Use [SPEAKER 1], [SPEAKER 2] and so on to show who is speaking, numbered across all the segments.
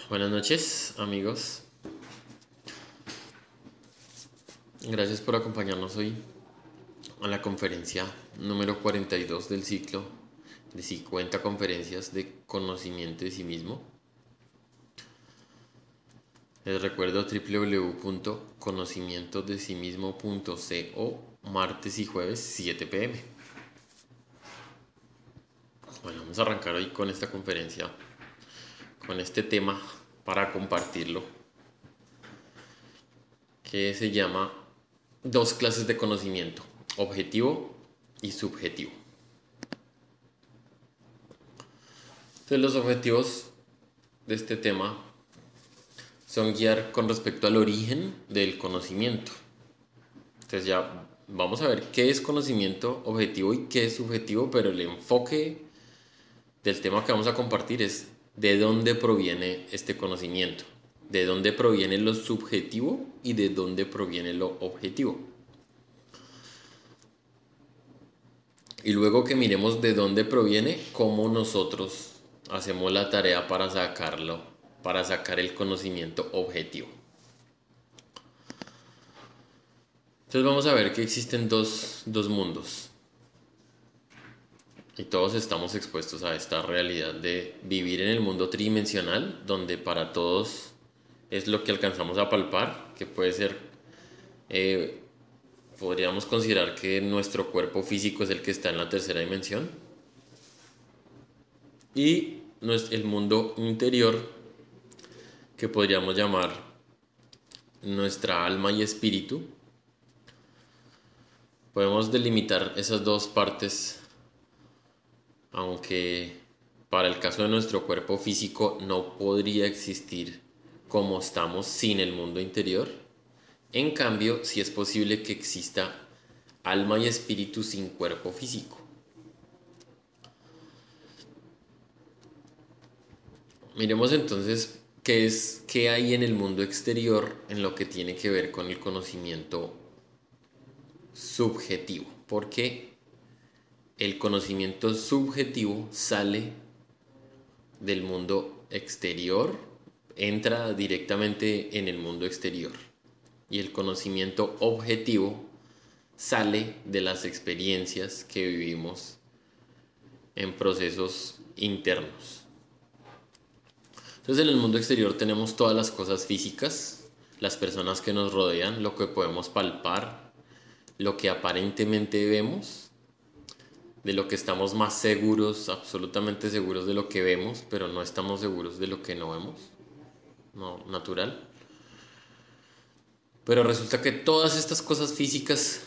[SPEAKER 1] Buenas noches, amigos. Gracias por acompañarnos hoy a la conferencia número 42 del ciclo de 50 conferencias de conocimiento de sí mismo. Les recuerdo www.conocimientodesimismo.co, martes y jueves 7 p.m. Bueno, vamos a arrancar hoy con esta conferencia, con este tema para compartirlo, que se llama dos clases de conocimiento, objetivo y subjetivo. Entonces, los objetivos de este tema son guiar con respecto al origen del conocimiento. Entonces ya vamos a ver qué es conocimiento objetivo y qué es subjetivo, pero el enfoque del tema que vamos a compartir es de dónde proviene este conocimiento, de dónde proviene lo subjetivo y de dónde proviene lo objetivo. Y luego que miremos de dónde proviene, cómo nosotros hacemos la tarea para sacarlo, para sacar el conocimiento objetivo. Entonces vamos a ver que existen dos mundos. Y todos estamos expuestos a esta realidad de vivir en el mundo tridimensional, donde para todos es lo que alcanzamos a palpar, que puede ser, podríamos considerar que nuestro cuerpo físico es el que está en la tercera dimensión. Y el mundo interior, que podríamos llamar nuestra alma y espíritu. Podemos delimitar esas dos partes, aunque para el caso de nuestro cuerpo físico no podría existir como estamos sin el mundo interior. En cambio, sí es posible que exista alma y espíritu sin cuerpo físico. Miremos entonces qué hay en el mundo exterior en lo que tiene que ver con el conocimiento subjetivo, porque el conocimiento subjetivo sale del mundo exterior, entra directamente en el mundo exterior, y el conocimiento objetivo sale de las experiencias que vivimos en procesos internos. Entonces, en el mundo exterior tenemos todas las cosas físicas, las personas que nos rodean, lo que podemos palpar, lo que aparentemente vemos, de lo que estamos más seguros, absolutamente seguros de lo que vemos, pero no estamos seguros de lo que no vemos, no, natural. Pero resulta que todas estas cosas físicas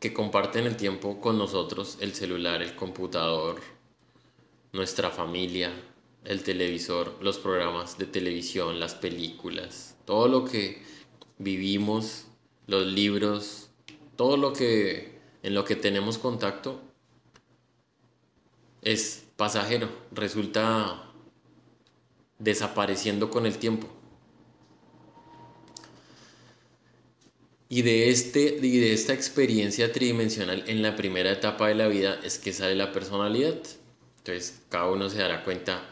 [SPEAKER 1] que comparten el tiempo con nosotros, el celular, el computador, nuestra familia, el televisor, los programas de televisión, las películas, todo lo que vivimos, los libros, todo lo que en lo que tenemos contacto es pasajero, resulta desapareciendo con el tiempo. Y de esta experiencia tridimensional en la primera etapa de la vida es que sale la personalidad. Entonces cada uno se dará cuenta,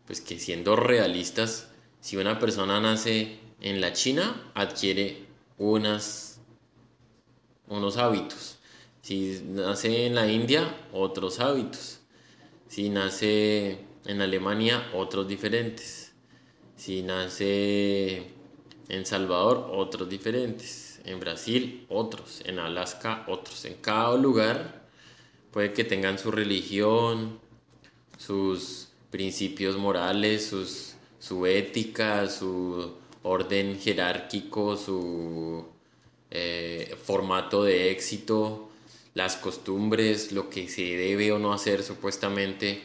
[SPEAKER 1] pues, que siendo realistas, si una persona nace en la China, adquiere unos hábitos. Si nace en la India, otros hábitos. Si nace en Alemania, otros diferentes. Si nace en Salvador, otros diferentes. En Brasil, otros. En Alaska, otros. En cada lugar puede que tengan su religión, sus principios morales, su ética, su orden jerárquico, su formato de éxito, las costumbres, lo que se debe o no hacer supuestamente,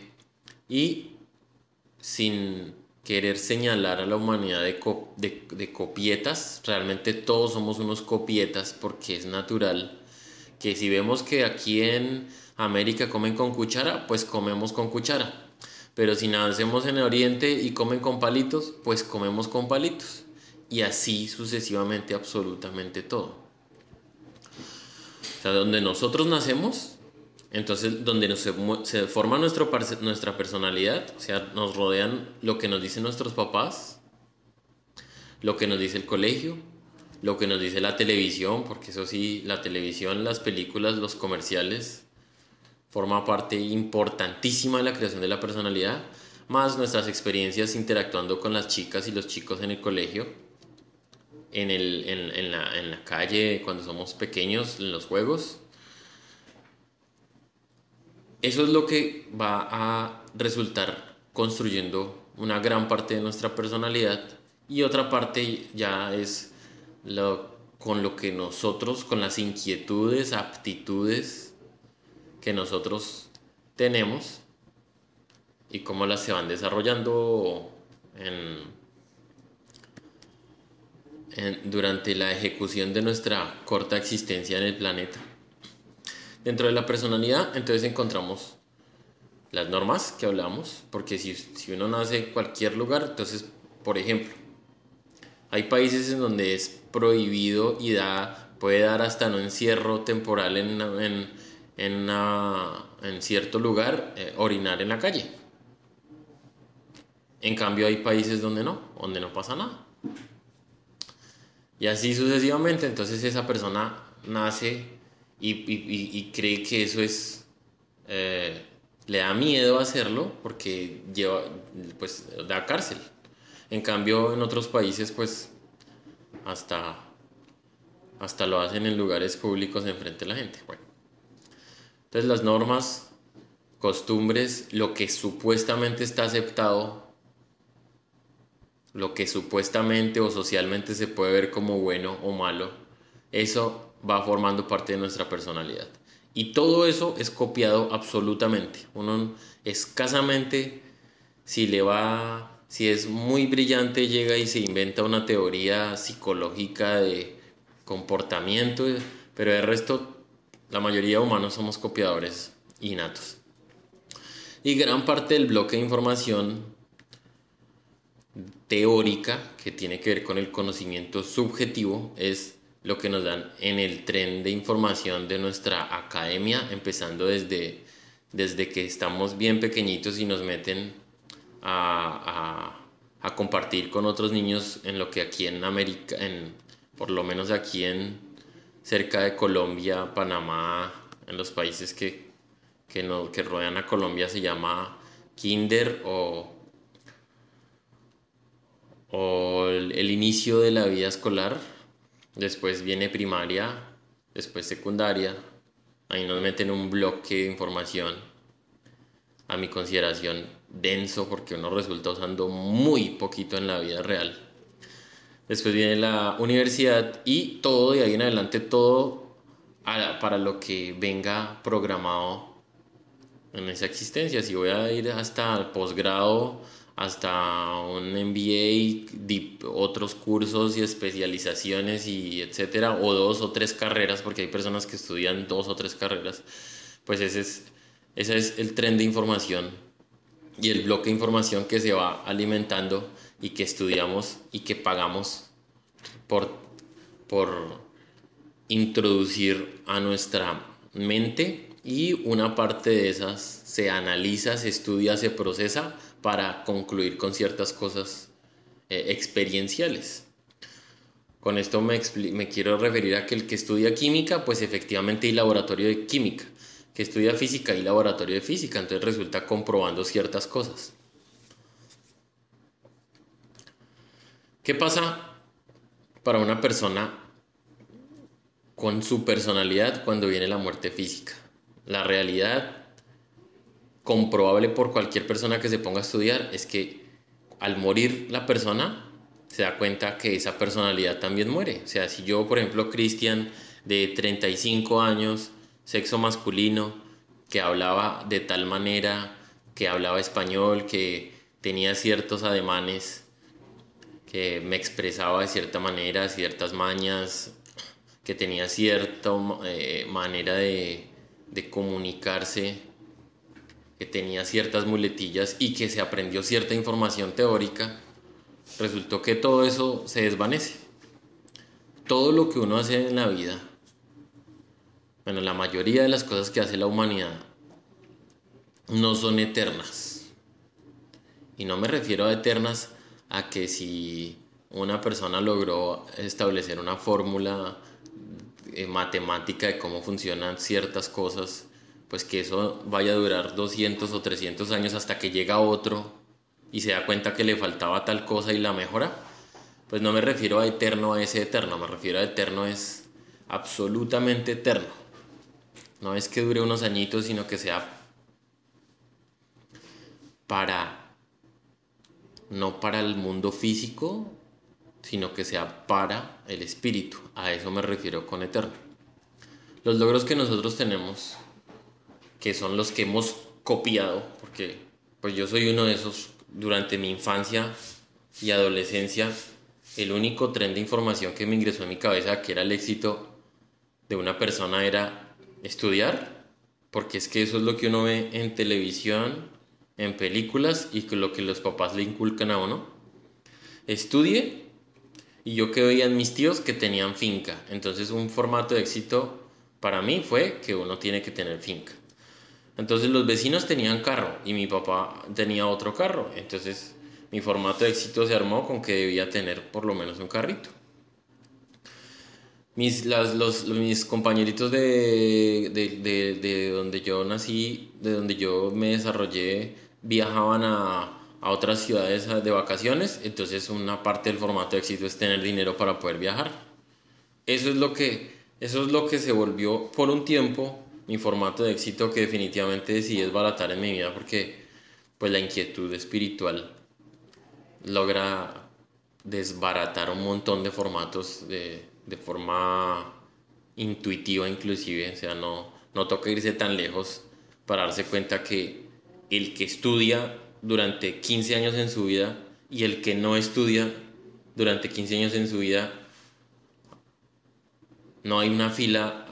[SPEAKER 1] y sin querer señalar a la humanidad de copietas, realmente todos somos unos copietas, porque es natural que si vemos que aquí en América comen con cuchara, pues comemos con cuchara. Pero si nacemos en el Oriente y comen con palitos, pues comemos con palitos. Y así sucesivamente, absolutamente todo. O sea, donde nosotros nacemos, Entonces, donde se forma nuestra personalidad, o sea, nos rodean lo que nos dicen nuestros papás, lo que nos dice el colegio, lo que nos dice la televisión, porque eso sí, la televisión, las películas, los comerciales, forma parte importantísima de la creación de la personalidad, más nuestras experiencias interactuando con las chicas y los chicos en el colegio, en la calle, cuando somos pequeños, en los juegos. Eso es lo que va a resultar construyendo una gran parte de nuestra personalidad, y otra parte ya es con lo que nosotros, con las inquietudes, aptitudes que nosotros tenemos y cómo las se van desarrollando durante la ejecución de nuestra corta existencia en el planeta. Dentro de la personalidad, entonces encontramos las normas que hablamos, porque si uno nace en cualquier lugar, entonces, por ejemplo, hay países en donde es prohibido y puede dar hasta un encierro temporal en cierto lugar, orinar en la calle. En cambio hay países donde no pasa nada. Y así sucesivamente, entonces esa persona nace y cree que eso es... le da miedo hacerlo porque pues da cárcel. En cambio en otros países pues hasta lo hacen en lugares públicos enfrente de la gente. Bueno, entonces las normas, costumbres, lo que supuestamente está aceptado, lo que supuestamente o socialmente se puede ver como bueno o malo, eso va formando parte de nuestra personalidad. Y todo eso es copiado absolutamente. Uno escasamente, si es muy brillante, llega y se inventa una teoría psicológica de comportamiento, pero el resto, la mayoría de humanos somos copiadores innatos. Y gran parte del bloque de información teórica que tiene que ver con el conocimiento subjetivo es lo que nos dan en el tren de información de nuestra academia, empezando desde que estamos bien pequeñitos y nos meten a compartir con otros niños en lo que aquí en América, por lo menos aquí cerca de Colombia, Panamá, en los países que rodean a Colombia se llama kinder o el inicio de la vida escolar. Después viene primaria, después secundaria. Ahí nos meten un bloque de información, a mi consideración denso, porque uno resulta usando muy poquito en la vida real. Después viene la universidad y todo de ahí en adelante, todo para lo que venga programado en esa existencia. Si voy a ir hasta el posgrado, hasta un MBA, otros cursos y especializaciones y etcétera, o 2 o 3 carreras, porque hay personas que estudian 2 o 3 carreras, pues ese es el tren de información y el bloque de información que se va alimentando y que estudiamos y que pagamos por introducir a nuestra mente, y una parte de esas se analiza, se estudia, se procesa para concluir con ciertas cosas experienciales. Con esto me quiero referir a que el que estudia química, pues efectivamente hay laboratorio de química, que estudia física y laboratorio de física, entonces resulta comprobando ciertas cosas. ¿Qué pasa para una persona con su personalidad cuando viene la muerte física? La realidad comprobable por cualquier persona que se ponga a estudiar es que al morir la persona se da cuenta que esa personalidad también muere. O sea, si yo, por ejemplo, Cristian, de 35 años, sexo masculino, que hablaba de tal manera, que hablaba español, que tenía ciertos ademanes, que me expresaba de cierta manera, ciertas mañas, que tenía cierta manera de comunicarse, que tenía ciertas muletillas y que se aprendió cierta información teórica, resultó que todo eso se desvanece. Todo lo que uno hace en la vida, bueno, la mayoría de las cosas que hace la humanidad no son eternas. Y no me refiero a eternas a que si una persona logró establecer una fórmula matemática de cómo funcionan ciertas cosas, pues que eso vaya a durar 200 o 300 años hasta que llega otro y se da cuenta que le faltaba tal cosa y la mejora. Pues no me refiero a eterno a ese eterno, me refiero a eterno es absolutamente eterno. No es que dure unos añitos, sino que sea no para el mundo físico, sino que sea para el espíritu. A eso me refiero con eterno. Los logros que nosotros tenemos, que son los que hemos copiado, porque pues yo soy uno de esos. Durante mi infancia y adolescencia, el único tren de información que me ingresó en mi cabeza que era el éxito de una persona era estudiar, porque es que eso es lo que uno ve en televisión, en películas y lo que los papás le inculcan a uno. Estudie. Y yo que veía en mis tíos que tenían finca. Entonces un formato de éxito para mí fue que uno tiene que tener finca. Entonces los vecinos tenían carro y mi papá tenía otro carro. Entonces mi formato de éxito se armó con que debía tener por lo menos un carrito. Mis compañeritos de donde yo nací, de donde yo me desarrollé, viajaban a otras ciudades de vacaciones. Entonces una parte del formato de éxito es tener dinero para poder viajar. Eso es lo que se volvió por un tiempo mi formato de éxito, que definitivamente decidí desbaratar en mi vida porque pues la inquietud espiritual logra desbaratar un montón de formatos de forma intuitiva inclusive. O sea, no toca irse tan lejos para darse cuenta que el que estudia durante 15 años en su vida y el que no estudia durante 15 años en su vida, no hay una fila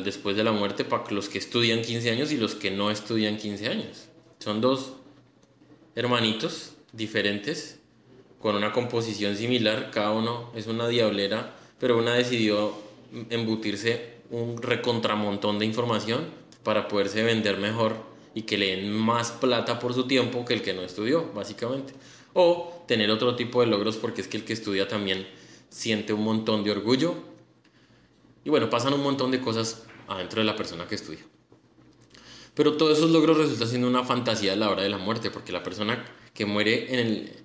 [SPEAKER 1] después de la muerte para los que estudian 15 años y los que no estudian 15 años. Son dos hermanitos diferentes con una composición similar, cada uno es una diablera, pero una decidió embutirse un recontramontón de información para poderse vender mejor y que le den más plata por su tiempo que el que no estudió, básicamente. O tener otro tipo de logros, porque es que el que estudia también siente un montón de orgullo. Y bueno, pasan un montón de cosas adentro de la persona que estudia. Pero todos esos logros resultan siendo una fantasía a la hora de la muerte, porque la persona que muere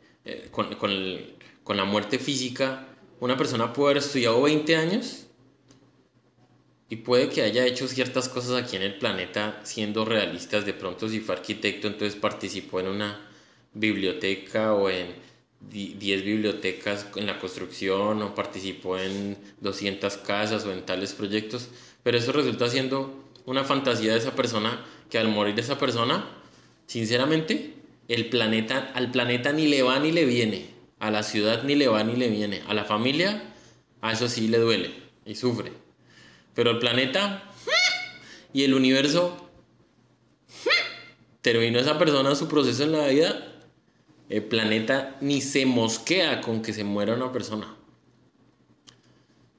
[SPEAKER 1] con la muerte física, una persona puede haber estudiado 20 años y puede que haya hecho ciertas cosas aquí en el planeta siendo realistas. De pronto, si fue arquitecto, entonces participó en una biblioteca o en 10 bibliotecas en la construcción, o participó en 200 casas o en tales proyectos, pero eso resulta siendo una fantasía de esa persona, que al morir de esa persona, sinceramente, al planeta ni le va ni le viene, a la ciudad ni le va ni le viene, a la familia, a eso sí le duele y sufre, pero el planeta y el universo, terminó esa persona su proceso en la vida. El planeta ni se mosquea con que se muera una persona.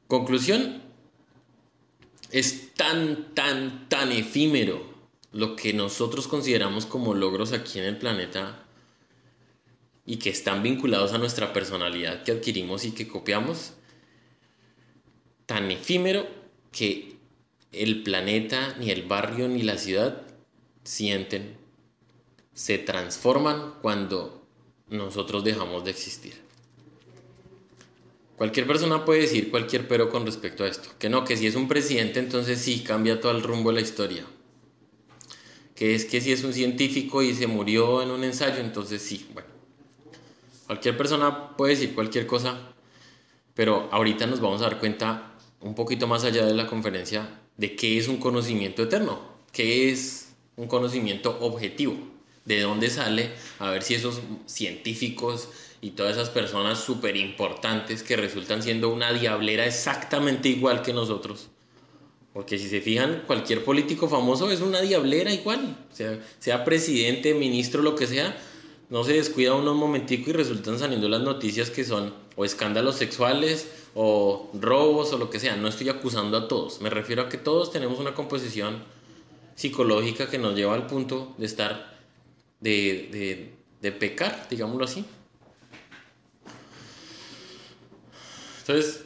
[SPEAKER 1] Conclusión, es tan efímero lo que nosotros consideramos como logros aquí en el planeta y que están vinculados a nuestra personalidad que adquirimos y que copiamos, tan efímero que el planeta, ni el barrio, ni la ciudad sienten, se transforman cuando nosotros dejamos de existir. Cualquier persona puede decir cualquier pero con respecto a esto. Que no, que si es un presidente, entonces sí, cambia todo el rumbo de la historia. Que es que si es un científico y se murió en un ensayo, entonces sí. Bueno, cualquier persona puede decir cualquier cosa, pero ahorita nos vamos a dar cuenta, un poquito más allá de la conferencia, de qué es un conocimiento eterno, qué es un conocimiento objetivo. ¿De dónde sale? A ver si esos científicos y todas esas personas súper importantes que resultan siendo una diablera exactamente igual que nosotros. Porque si se fijan, cualquier político famoso es una diablera igual. Sea presidente, ministro, lo que sea, no se descuida uno un momentico y resultan saliendo las noticias que son o escándalos sexuales o robos o lo que sea. No estoy acusando a todos, me refiero a que todos tenemos una composición psicológica que nos lleva al punto de estar, de pecar, digámoslo así. Entonces,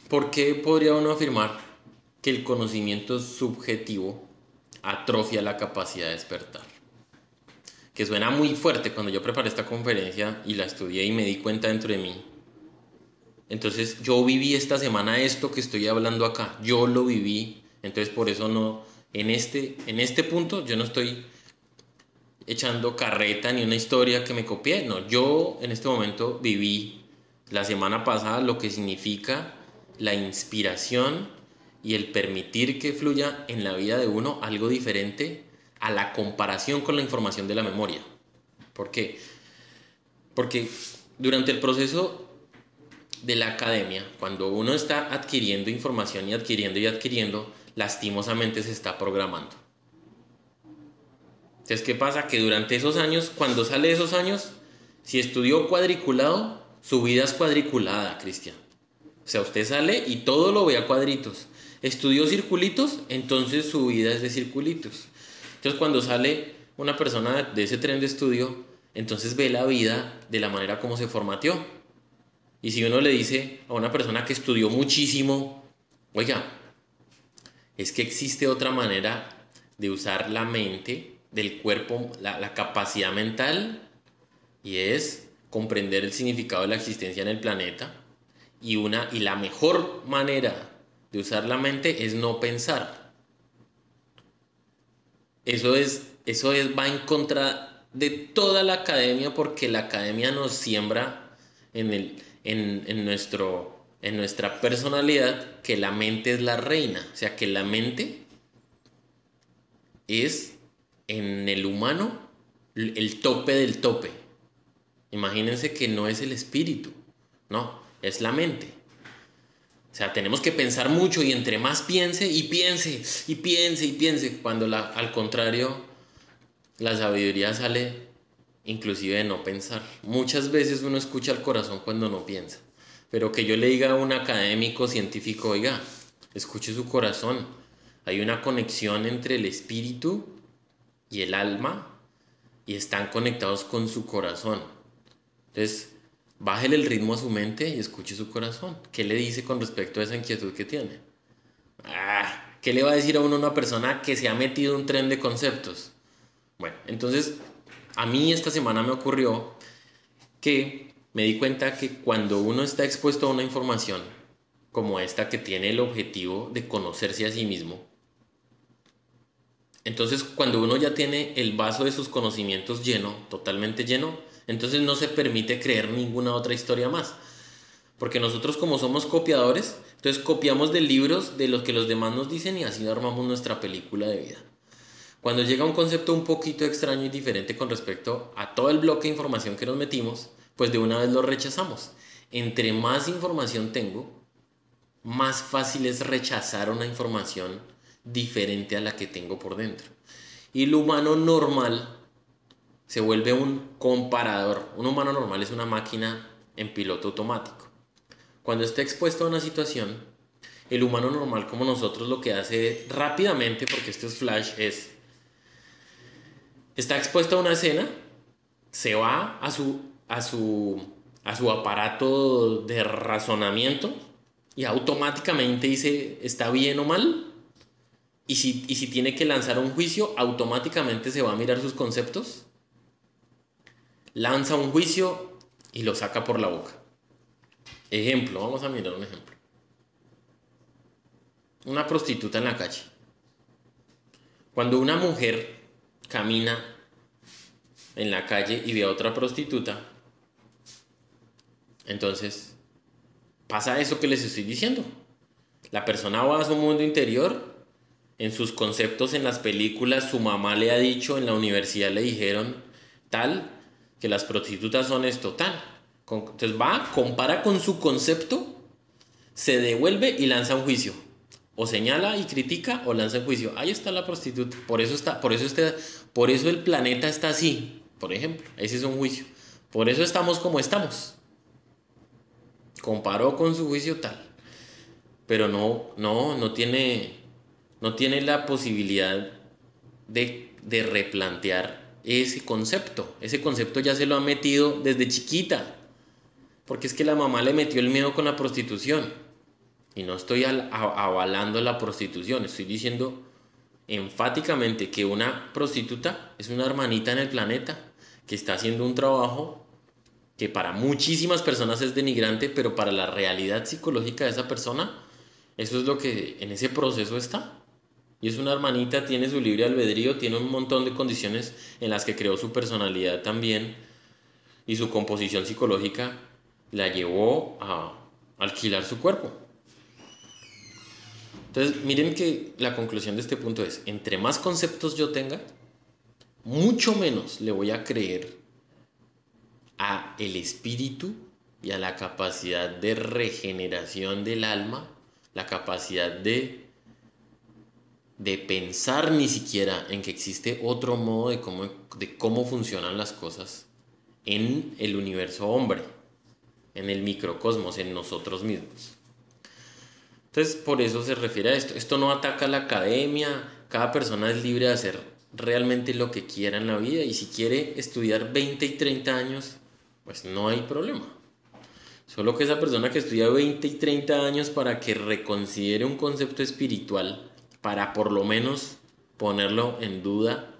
[SPEAKER 1] ¿por qué podría uno afirmar que el conocimiento subjetivo atrofia la capacidad de despertar? Que suena muy fuerte cuando yo preparé esta conferencia y la estudié y me di cuenta dentro de mí. Entonces yo viví esta semana esto que estoy hablando acá, yo lo viví, entonces por eso no, en este punto yo no estoy echando carreta ni una historia que me copié, no, yo en este momento viví la semana pasada lo que significa la inspiración y el permitir que fluya en la vida de uno algo diferente a la comparación con la información de la memoria. ¿Por qué? Porque durante el proceso de la academia, cuando uno está adquiriendo información y adquiriendo, lastimosamente se está programando. Entonces, ¿qué pasa? Que durante esos años, cuando sale de esos años, si estudió cuadriculado, su vida es cuadriculada, Cristian. O sea, usted sale y todo lo ve a cuadritos. Estudió circulitos, entonces su vida es de circulitos. Entonces, cuando sale una persona de ese tren de estudio, entonces ve la vida de la manera como se formateó. Y si uno le dice a una persona que estudió muchísimo, oiga, es que existe otra manera de usar la mente, del cuerpo, la capacidad mental, y es comprender el significado de la existencia en el planeta. Y la mejor manera de usar la mente es no pensar. Eso va en contra de toda la academia, porque la academia nos siembra en nuestra personalidad que la mente es la reina. O sea, que la mente es en el humano el tope del tope. Imagínense que no es el espíritu, no, es la mente. O sea, tenemos que pensar mucho, y entre más piense y piense y piense y piense, cuando al contrario, la sabiduría sale inclusive de no pensar. Muchas veces uno escucha al corazón cuando no piensa, pero que yo le diga a un académico científico, oiga, escuche su corazón, hay una conexión entre el espíritu y el alma y están conectados con su corazón. Entonces, bájele el ritmo a su mente y escuche su corazón. ¿Qué le dice con respecto a esa inquietud que tiene? ¿Qué le va a decir a uno una persona que se ha metido en un tren de conceptos? Bueno, entonces a mí esta semana me ocurrió que me di cuenta que cuando uno está expuesto a una información como esta, que tiene el objetivo de conocerse a sí mismo, entonces cuando uno ya tiene el vaso de sus conocimientos lleno, totalmente lleno, entonces no se permite creer ninguna otra historia más. Porque nosotros, como somos copiadores, entonces copiamos de libros de los que los demás nos dicen y así armamos nuestra película de vida. Cuando llega un concepto un poquito extraño y diferente con respecto a todo el bloque de información que nos metimos, pues de una vez lo rechazamos. Entre más información tengo, más fácil es rechazar una información diferente a la que tengo por dentro. Y el humano normal se vuelve un comparador. Un humano normal es una máquina en piloto automático. Cuando está expuesto a una situación, el humano normal como nosotros lo que hace rápidamente, porque esto es flash, está expuesto a una escena, se va a su aparato de razonamiento y automáticamente dice está bien o mal. Y si tiene que lanzar un juicio, automáticamente se va a mirar sus conceptos, lanza un juicio y lo saca por la boca. Ejemplo, vamos a mirar un ejemplo. Una prostituta en la calle. Cuando una mujer camina en la calle y ve a otra prostituta, entonces pasa eso que les estoy diciendo. La persona va a su mundo interior, en sus conceptos, en las películas, su mamá le ha dicho, en la universidad le dijeron tal, que las prostitutas son esto, tal. Entonces va, compara con su concepto, se devuelve y lanza un juicio. O señala y critica o lanza un juicio. Ahí está la prostituta. Por eso el planeta está así. por ejemplo. Ese es un juicio. Por eso estamos como estamos. Comparó con su juicio tal. Pero no tiene la posibilidad de replantear ese concepto. Ese concepto ya se lo ha metido desde chiquita. Porque es que la mamá le metió el miedo con la prostitución. Y no estoy avalando la prostitución. Estoy diciendo enfáticamente que una prostituta es una hermanita en el planeta que está haciendo un trabajo que para muchísimas personas es denigrante, pero para la realidad psicológica de esa persona, eso es lo que en ese proceso está. Y es una hermanita, tiene su libre albedrío, tiene un montón de condiciones en las que creó su personalidad también y su composición psicológica la llevó a alquilar su cuerpo. Entonces, miren que la conclusión de este punto es, entre más conceptos yo tenga, mucho menos le voy a creer a el espíritu y a la capacidad de regeneración del alma, la capacidad de pensar ni siquiera en que existe otro modo de cómo funcionan las cosas en el universo hombre, en el microcosmos, en nosotros mismos. Entonces, por eso se refiere a esto. Esto no ataca a la academia, cada persona es libre de hacer realmente lo que quiera en la vida y si quiere estudiar 20 y 30 años, pues no hay problema. Solo que esa persona que estudia 20 y 30 años para que reconsidere un concepto espiritual, para por lo menos ponerlo en duda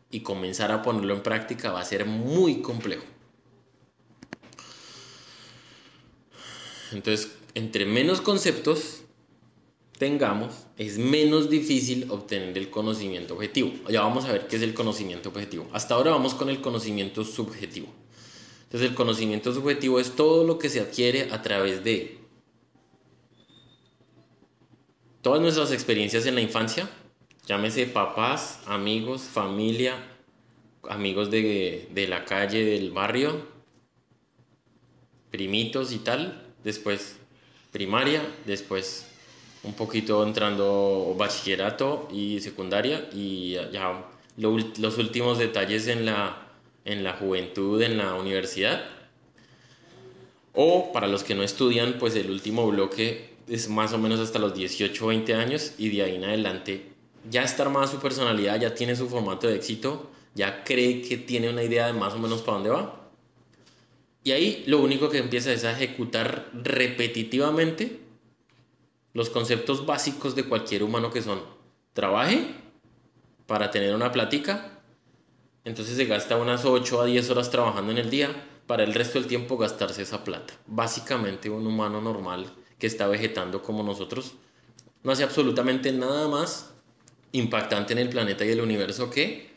[SPEAKER 1] y comenzar a ponerlo en práctica, va a ser muy complejo. Entonces, entre menos conceptos tengamos, es menos difícil obtener el conocimiento objetivo. Ya vamos a ver qué es el conocimiento objetivo. Hasta ahora vamos con el conocimiento subjetivo. Entonces, el conocimiento subjetivo es todo lo que se adquiere a través de todas nuestras experiencias en la infancia, llámese papás, amigos, familia, amigos de la calle, del barrio, primitos y tal, después primaria, después un poquito entrando bachillerato y secundaria y ya los últimos detalles en la juventud, en la universidad. O para los que no estudian, pues el último bloque es más o menos hasta los 18 o 20 años y de ahí en adelante ya está armada su personalidad, ya tiene su formato de éxito, ya cree que tiene una idea de más o menos para dónde va. Y ahí lo único que empieza es a ejecutar repetitivamente los conceptos básicos de cualquier humano que son: trabaje para tener una plática, entonces se gasta unas 8 a 10 horas trabajando en el día para el resto del tiempo gastarse esa plata. Básicamente un humano normal que está vegetando como nosotros no hace absolutamente nada más impactante en el planeta y el universo que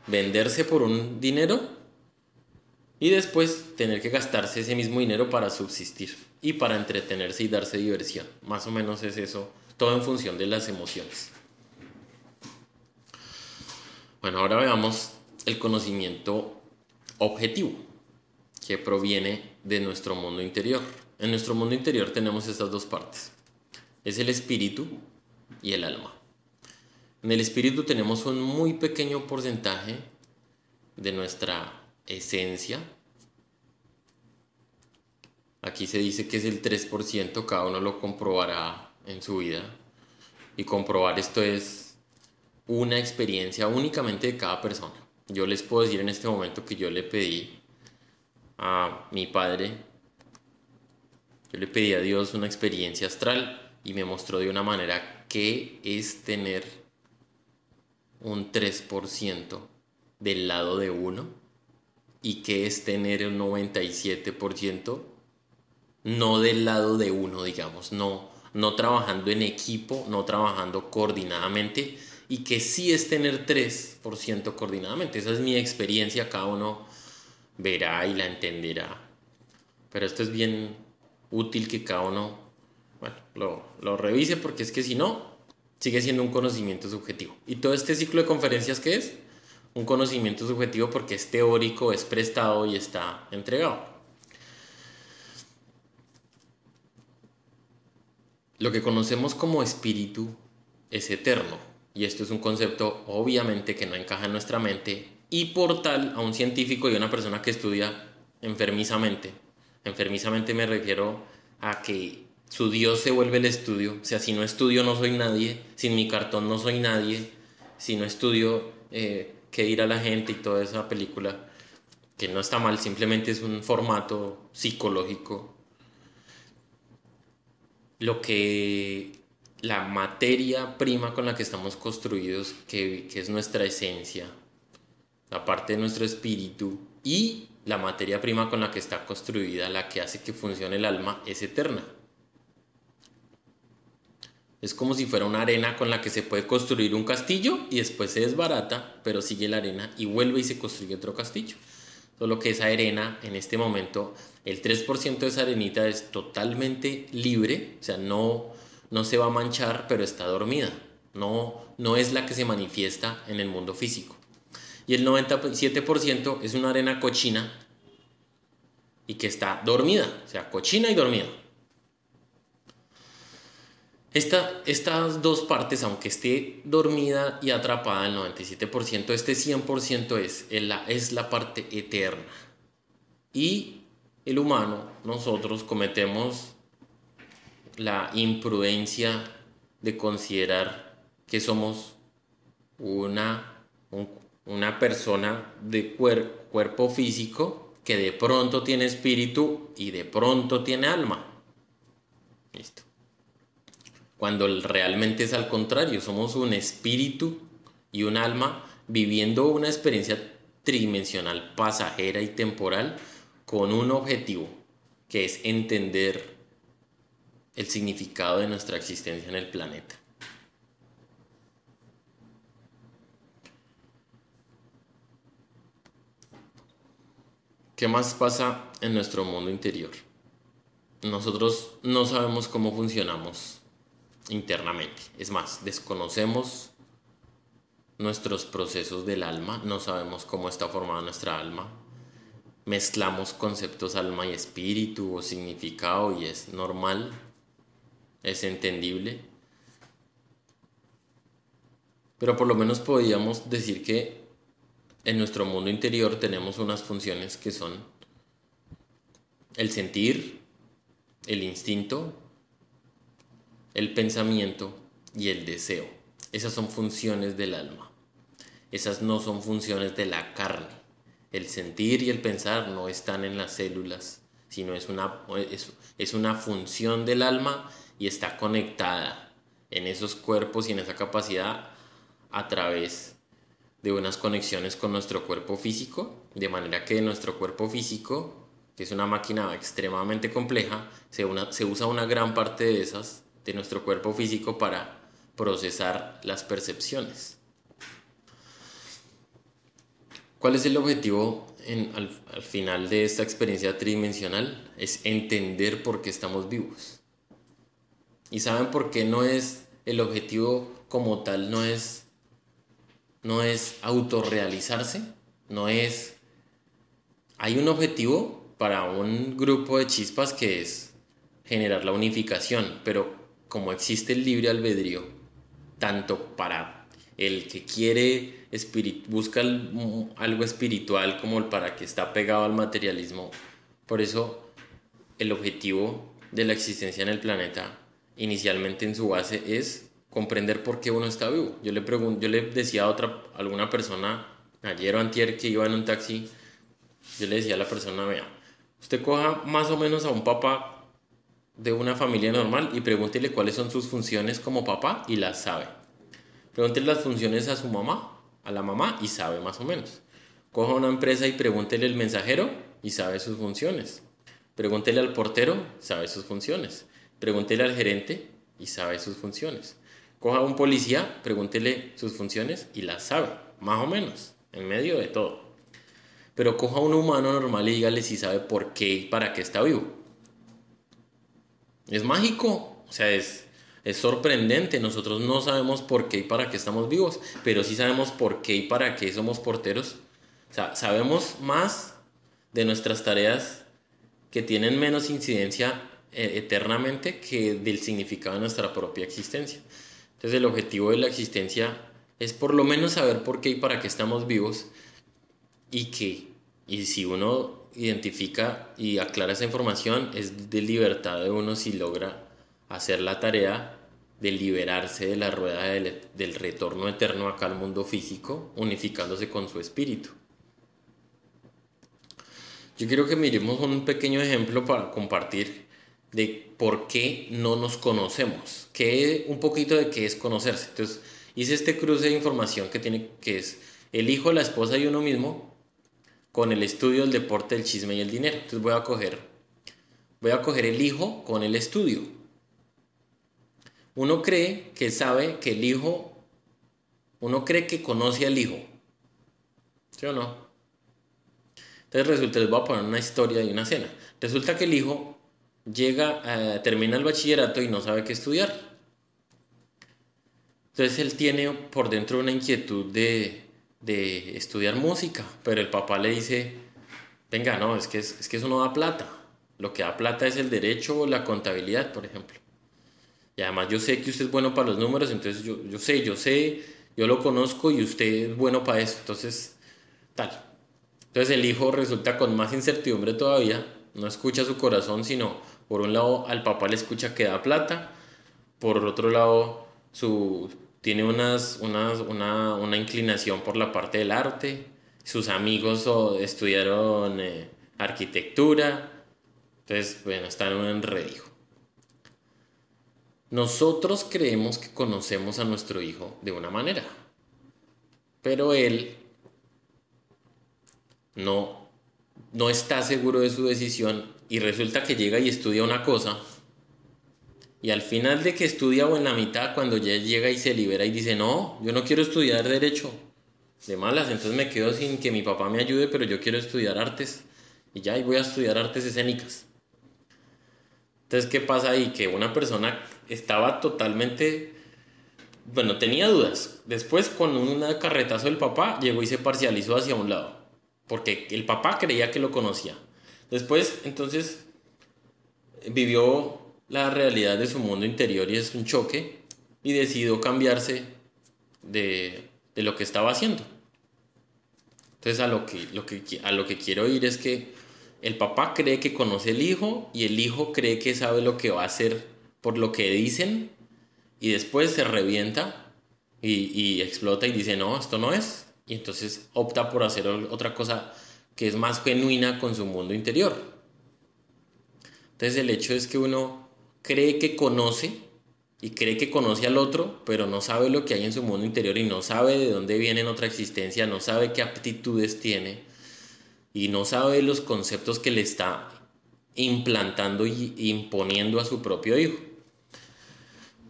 [SPEAKER 1] venderse por un dinero y después tener que gastarse ese mismo dinero para subsistir y para entretenerse y darse diversión. Más o menos es eso, todo en función de las emociones. Bueno, ahora veamos el conocimiento objetivo, que proviene de nuestro mundo interior. En nuestro mundo interior tenemos estas dos partes. Es el espíritu y el alma. En el espíritu tenemos un muy pequeño porcentaje de nuestra esencia. Aquí se dice que es el 3%, cada uno lo comprobará en su vida. Y comprobar esto es una experiencia únicamente de cada persona. Yo les puedo decir en este momento que yo le pedí a mi padre, yo le pedí a Dios una experiencia astral y me mostró de una manera qué es tener un 3% del lado de uno y qué es tener un 97% no del lado de uno, digamos, no trabajando en equipo, no trabajando coordinadamente, y que sí es tener 3% coordinadamente. Esa es mi experiencia, cada uno verá y la entenderá. Pero esto es bien útil que cada uno, bueno, lo revise, porque es que si no, sigue siendo un conocimiento subjetivo. Y todo este ciclo de conferencias, ¿qué es? Un conocimiento subjetivo porque es teórico, es prestado y está entregado. Lo que conocemos como espíritu es eterno, y esto es un concepto obviamente que no encaja en nuestra mente y por tal a un científico y a una persona que estudia enfermizamente. Enfermizamente me refiero a que su Dios se vuelve el estudio. O sea, si no estudio no soy nadie, sin mi cartón no soy nadie, si no estudio qué dirá la gente y toda esa película, que no está mal, simplemente es un formato psicológico. Lo que la materia prima con la que estamos construidos, que es nuestra esencia, la parte de nuestro espíritu, y la materia prima con la que está construida, la que hace que funcione el alma, es eterna. Es como si fuera una arena con la que se puede construir un castillo y después se desbarata, pero sigue la arena y vuelve y se construye otro castillo. Solo que esa arena, en este momento, el 3% de esa arenita es totalmente libre, o sea, no se va a manchar, pero está dormida. No es la que se manifiesta en el mundo físico. Y el 97% es una arena cochina y que está dormida, o sea, cochina y dormida. Estas dos partes, aunque esté dormida y atrapada el 97%, este 100% es la parte eterna. Y el humano, nosotros cometemos la imprudencia de considerar que somos una persona de cuerpo físico que de pronto tiene espíritu y de pronto tiene alma. Listo. Cuando realmente es al contrario, somos un espíritu y un alma viviendo una experiencia tridimensional, pasajera y temporal con un objetivo, que es entender el significado de nuestra existencia en el planeta. ¿Qué más pasa en nuestro mundo interior? Nosotros no sabemos cómo funcionamos internamente. Es más, desconocemos nuestros procesos del alma, no sabemos cómo está formada nuestra alma. Mezclamos conceptos alma y espíritu o significado y es normal, es entendible. Pero por lo menos podríamos decir que en nuestro mundo interior tenemos unas funciones que son el sentir, el instinto, el pensamiento y el deseo. Esas son funciones del alma. Esas no son funciones de la carne. El sentir y el pensar no están en las células, sino es una función del alma y está conectada en esos cuerpos y en esa capacidad a través de unas conexiones con nuestro cuerpo físico, de manera que nuestro cuerpo físico, que es una máquina extremadamente compleja, se usa una gran parte de nuestro cuerpo físico para procesar las percepciones. ¿Cuál es el objetivo al final de esta experiencia tridimensional? Es entender por qué estamos vivos. ¿Y saben por qué no es el objetivo como tal? No es autorrealizarse, hay un objetivo para un grupo de chispas que es generar la unificación, pero como existe el libre albedrío, tanto para el que quiere busca algo espiritual como el para que está pegado al materialismo, por eso el objetivo de la existencia en el planeta inicialmente en su base es comprender por qué uno está vivo. Yo le decía a alguna persona ayer o antier que iba en un taxi, yo le decía a la persona, vea, usted coja más o menos a un papá de una familia normal y pregúntele cuáles son sus funciones como papá y las sabe. Pregúntele las funciones a su mamá, a la mamá y sabe más o menos. Coja una empresa y pregúntele el mensajero y sabe sus funciones. Pregúntele al portero, sabe sus funciones. Pregúntele al gerente y sabe sus funciones. Coja a un policía, pregúntele sus funciones y las sabe, más o menos, en medio de todo. Pero coja a un humano normal y dígale si sabe por qué y para qué está vivo. Es mágico, o sea, es sorprendente. Nosotros no sabemos por qué y para qué estamos vivos, pero sí sabemos por qué y para qué somos porteros. O sea, sabemos más de nuestras tareas que tienen menos incidencia eternamente que del significado de nuestra propia existencia. Entonces el objetivo de la existencia es por lo menos saber por qué y para qué estamos vivos y si uno identifica y aclara esa información, es de libertad de uno si logra hacer la tarea de liberarse de la rueda del retorno eterno acá al mundo físico, unificándose con su espíritu. Yo quiero que miremos un pequeño ejemplo para compartir de por qué no nos conocemos, un poquito de qué es conocerse. Entonces, hice este cruce de información que es el hijo, la esposa y uno mismo, con el estudio, el deporte, el chisme y el dinero. Entonces voy a coger el hijo con el estudio. Uno cree que sabe que el hijo, uno cree que conoce al hijo, ¿sí o no? Entonces resulta, les voy a poner una historia de una cena. Resulta que el hijo termina el bachillerato y no sabe qué estudiar. Entonces él tiene por dentro una inquietud de estudiar música, pero el papá le dice, venga, no, es que eso no da plata. Lo que da plata es el derecho o la contabilidad, por ejemplo. Y además yo sé que usted es bueno para los números, entonces yo lo conozco y usted es bueno para eso, entonces tal. Entonces el hijo resulta con más incertidumbre todavía, no escucha su corazón, sino por un lado al papá le escucha que da plata, por otro lado tiene una inclinación por la parte del arte, sus amigos estudiaron arquitectura, entonces bueno, está en un enredijo. Nosotros creemos que conocemos a nuestro hijo de una manera, pero él no está seguro de su decisión y resulta que llega y estudia una cosa y al final de que estudia o en la mitad, cuando ya llega y se libera y dice, no, yo no quiero estudiar derecho, de malas, entonces me quedo sin que mi papá me ayude, pero yo quiero estudiar artes y ya, y voy a estudiar artes escénicas. Entonces, ¿qué pasa ahí? Que una persona estaba totalmente, bueno, tenía dudas. Después, con un carretazo del papá, llegó y se parcializó hacia un lado, porque el papá creía que lo conocía. Después, entonces, vivió la realidad de su mundo interior y es un choque, y decidió cambiarse de lo que estaba haciendo. Entonces, a lo que quiero ir es que el papá cree que conoce el hijo y el hijo cree que sabe lo que va a hacer por lo que dicen y después se revienta y explota y dice no, esto no es. Y entonces opta por hacer otra cosa que es más genuina con su mundo interior. Entonces el hecho es que uno cree que conoce y cree que conoce al otro, pero no sabe lo que hay en su mundo interior y no sabe de dónde viene en otra existencia, no sabe qué aptitudes tiene y no sabe los conceptos que le está implantando y imponiendo a su propio hijo.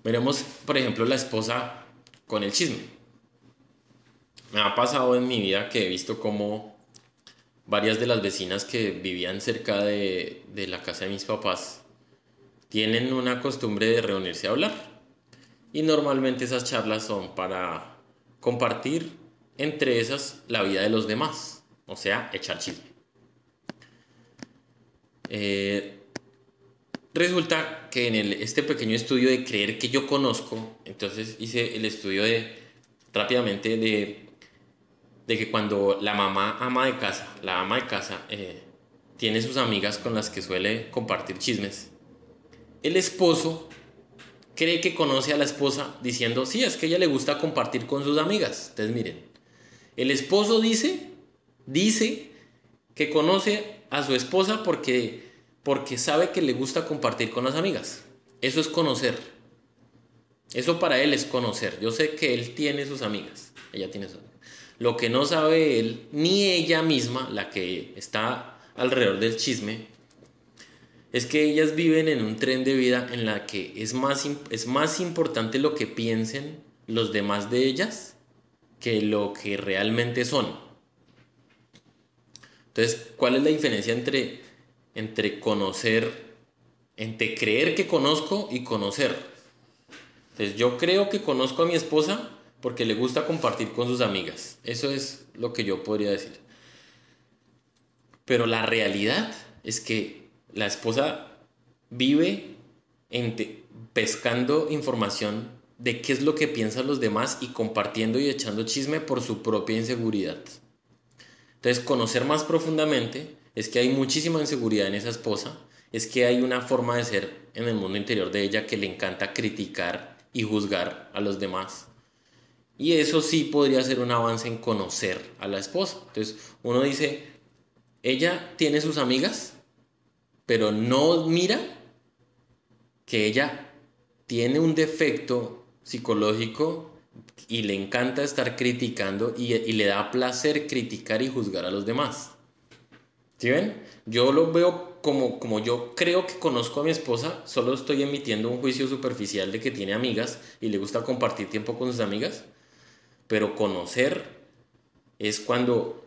[SPEAKER 1] Veremos, por ejemplo, la esposa con el chisme. Me ha pasado en mi vida que he visto cómo varias de las vecinas que vivían cerca de la casa de mis papás tienen una costumbre de reunirse a hablar. Y normalmente esas charlas son para compartir entre esas la vida de los demás, o sea, echar chisme. Resulta que en este pequeño estudio de creer que yo conozco, entonces hice el estudio rápidamente de que cuando la ama de casa, tiene sus amigas con las que suele compartir chismes, el esposo cree que conoce a la esposa diciendo, sí, es que a ella le gusta compartir con sus amigas. Entonces miren, el esposo dice que conoce a su esposa porque sabe que le gusta compartir con las amigas. Eso es conocer. Eso para él es conocer. Yo sé que él tiene sus amigas. Ella tiene sus amigas. Lo que no sabe él, ni ella misma, la que está alrededor del chisme, es que ellas viven en un tren de vida en la que es más importante lo que piensen los demás de ellas que lo que realmente son. Entonces, ¿cuál es la diferencia entre conocer, entre creer que conozco y conocer? Entonces, yo creo que conozco a mi esposa porque le gusta compartir con sus amigas. Eso es lo que yo podría decir. Pero la realidad es que la esposa vive pescando información de qué es lo que piensan los demás y compartiendo y echando chisme por su propia inseguridad. Entonces Entonces, conocer más profundamente es que hay muchísima inseguridad en esa esposa, es que hay una forma de ser en el mundo interior de ella que le encanta criticar y juzgar a los demás. Y eso sí podría ser un avance en conocer a la esposa. Entonces, uno dice, ella tiene sus amigas, pero no mira que ella tiene un defecto psicológico y le encanta estar criticando y le da placer criticar y juzgar a los demás. ¿Sí ven? Yo lo veo como yo creo que conozco a mi esposa, solo estoy emitiendo un juicio superficial de que tiene amigas y le gusta compartir tiempo con sus amigas, pero conocer es cuando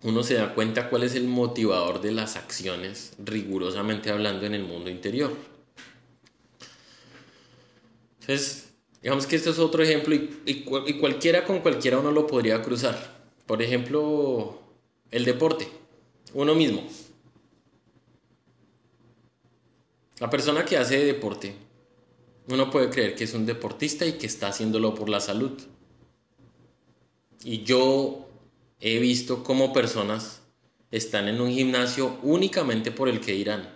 [SPEAKER 1] uno se da cuenta cuál es el motivador de las acciones, rigurosamente hablando en el mundo interior. Entonces, digamos que este es otro ejemplo y cualquiera con cualquiera uno lo podría cruzar. Por ejemplo, el deporte, uno mismo. La persona que hace deporte, uno puede creer que es un deportista y que está haciéndolo por la salud. Y yo he visto cómo personas están en un gimnasio únicamente por el que dirán,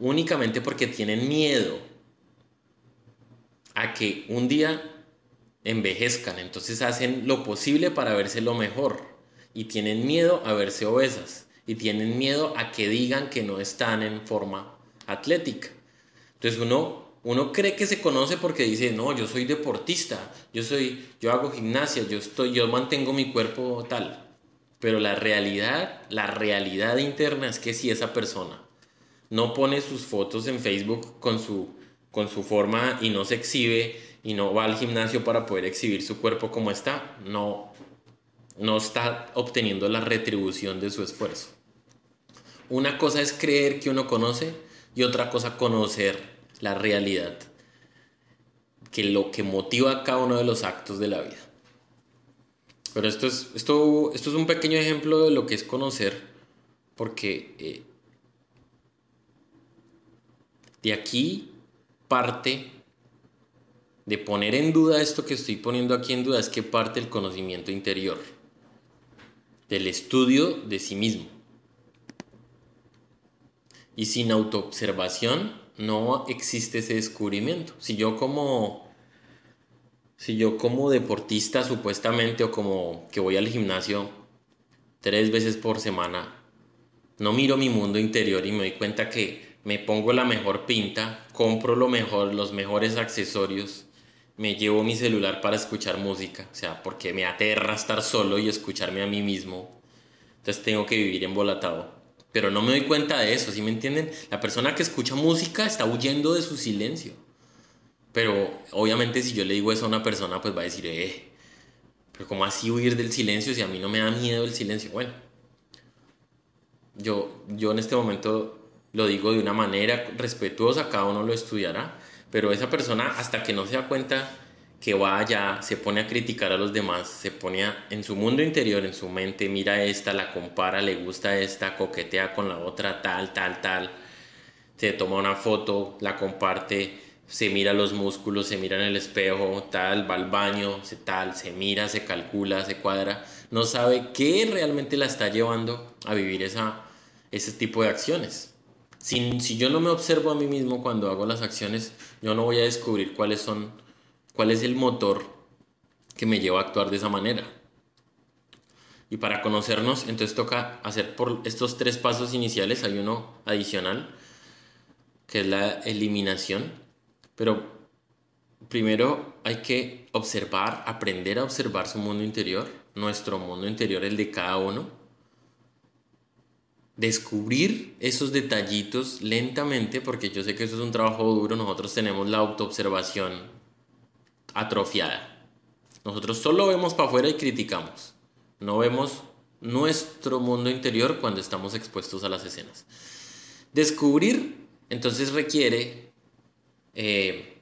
[SPEAKER 1] únicamente porque tienen miedo a que un día envejezcan, entonces hacen lo posible para verse lo mejor y tienen miedo a verse obesas y tienen miedo a que digan que no están en forma atlética. Entonces uno cree que se conoce porque dice, no, yo soy deportista, yo hago gimnasia, yo mantengo mi cuerpo tal. Pero la realidad interna es que si esa persona no pone sus fotos en Facebook con su forma y no se exhibe y no va al gimnasio para poder exhibir su cuerpo como está, no está obteniendo la retribución de su esfuerzo. Una cosa es creer que uno conoce y otra cosa conocer la realidad, que lo que motiva cada uno de los actos de la vida. Pero esto es un pequeño ejemplo de lo que es conocer, porque de aquí parte de poner en duda esto que estoy poniendo aquí en duda, es que parte el conocimiento interior, del estudio de sí mismo. Y sin autoobservación no existe ese descubrimiento. Si yo como deportista supuestamente o como que voy al gimnasio 3 veces por semana, no miro mi mundo interior y me doy cuenta que me pongo la mejor pinta, compro lo mejor, los mejores accesorios, me llevo mi celular para escuchar música, o sea, porque me aterra estar solo y escucharme a mí mismo. Entonces tengo que vivir embolatado. Pero no me doy cuenta de eso, ¿sí me entienden? La persona que escucha música está huyendo de su silencio. Pero obviamente si yo le digo eso a una persona, pues va a decir, pero ¿cómo así huir del silencio si a mí no me da miedo el silencio? Bueno, yo en este momento lo digo de una manera respetuosa, cada uno lo estudiará, pero esa persona hasta que no se da cuenta que va allá, se pone a criticar a los demás, se pone en su mundo interior, en su mente, mira esta, la compara, le gusta esta, coquetea con la otra, tal, tal, tal, se toma una foto, la comparte, se mira los músculos, se mira en el espejo, tal, va al baño, se mira, se calcula, se cuadra, no sabe qué realmente la está llevando a vivir ese tipo de acciones. Si yo no me observo a mí mismo cuando hago las acciones, yo no voy a descubrir cuál es el motor que me lleva a actuar de esa manera. Y para conocernos, entonces toca hacer por estos 3 pasos iniciales, hay uno adicional, que es la eliminación. Pero primero hay que observar, aprender a observar su mundo interior, nuestro mundo interior, el de cada uno. Descubrir esos detallitos lentamente, porque yo sé que eso es un trabajo duro. Nosotros tenemos la autoobservación atrofiada. Nosotros solo vemos para afuera y criticamos. No vemos nuestro mundo interior cuando estamos expuestos a las escenas. Descubrir entonces requiere que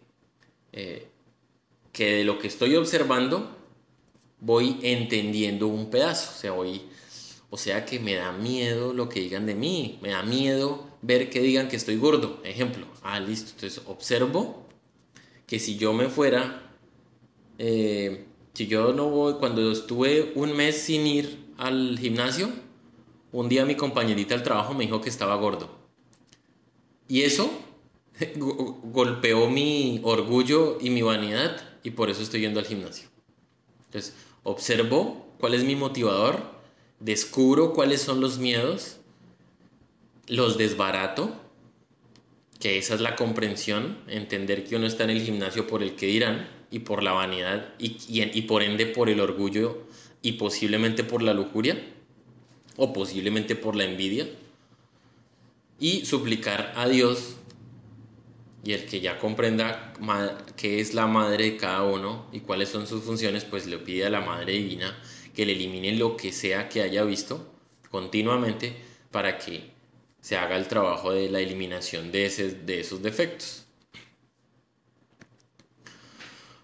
[SPEAKER 1] de lo que estoy observando voy entendiendo un pedazo. O sea que me da miedo lo que digan de mí, me da miedo ver que digan que estoy gordo, ejemplo. Listo, entonces observo que si yo me fuera, si yo no voy, cuando estuve un mes sin ir al gimnasio, un día mi compañerita del trabajo me dijo que estaba gordo. Y eso golpeó mi orgullo y mi vanidad y por eso estoy yendo al gimnasio. Entonces, observo cuál es mi motivador, descubro cuáles son los miedos, los desbarato, que esa es la comprensión, entender que uno está en el gimnasio por el que dirán y por la vanidad y por ende por el orgullo y posiblemente por la lujuria o posiblemente por la envidia, y suplicar a Dios, y el que ya comprenda qué es la madre de cada uno y cuáles son sus funciones, pues le pide a la Madre Divina que le elimine lo que sea que haya visto continuamente para que se haga el trabajo de la eliminación de esos defectos.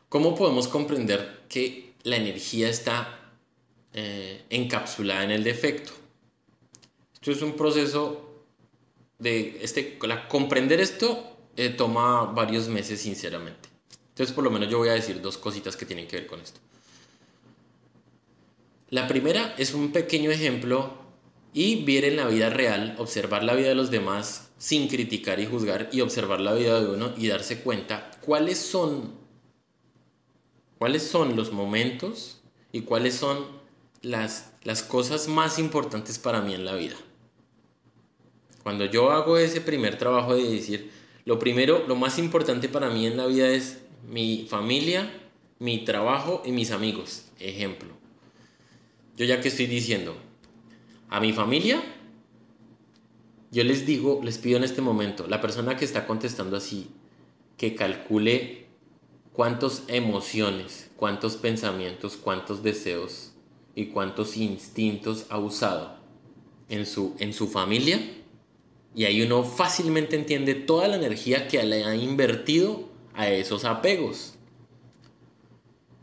[SPEAKER 1] ¿Cómo podemos comprender que la energía está encapsulada en el defecto? Esto es un proceso comprender esto toma varios meses, sinceramente. Entonces, por lo menos yo voy a decir dos cositas que tienen que ver con esto. La primera es un pequeño ejemplo y ver en la vida real, observar la vida de los demás sin criticar y juzgar, y observar la vida de uno y darse cuenta cuáles son los momentos y cuáles son las cosas más importantes para mí en la vida. Cuando yo hago ese primer trabajo de decir, lo más importante para mí en la vida es mi familia, mi trabajo y mis amigos. Ejemplo. Yo ya que estoy diciendo, a mi familia, yo les pido en este momento, la persona que está contestando así, que calcule cuántas emociones, cuántos pensamientos, cuántos deseos y cuántos instintos ha usado en su familia. Y ahí uno fácilmente entiende toda la energía que le ha invertido a esos apegos.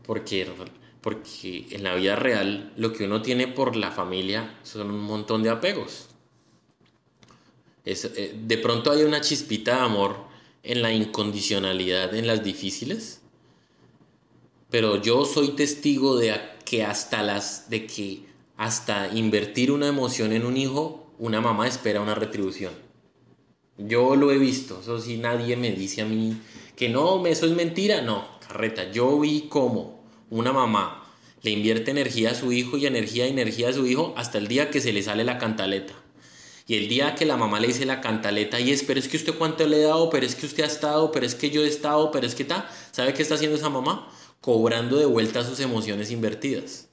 [SPEAKER 1] Porque en la vida real lo que uno tiene por la familia son un montón de apegos. De pronto hay una chispita de amor en la incondicionalidad, en las difíciles. Pero yo soy testigo de que hasta invertir una emoción en un hijo, una mamá espera una retribución. Yo lo he visto, eso sí, nadie me dice a mí que no, eso es mentira. No, carreta, yo vi cómo una mamá le invierte energía a su hijo y energía a su hijo hasta el día que se le sale la cantaleta. Y el día que la mamá le dice la cantaleta y pero es que usted cuánto le he dado, pero es que usted ha estado, pero es que yo he estado, pero es que está, ¿sabe qué está haciendo esa mamá? Cobrando de vuelta sus emociones invertidas.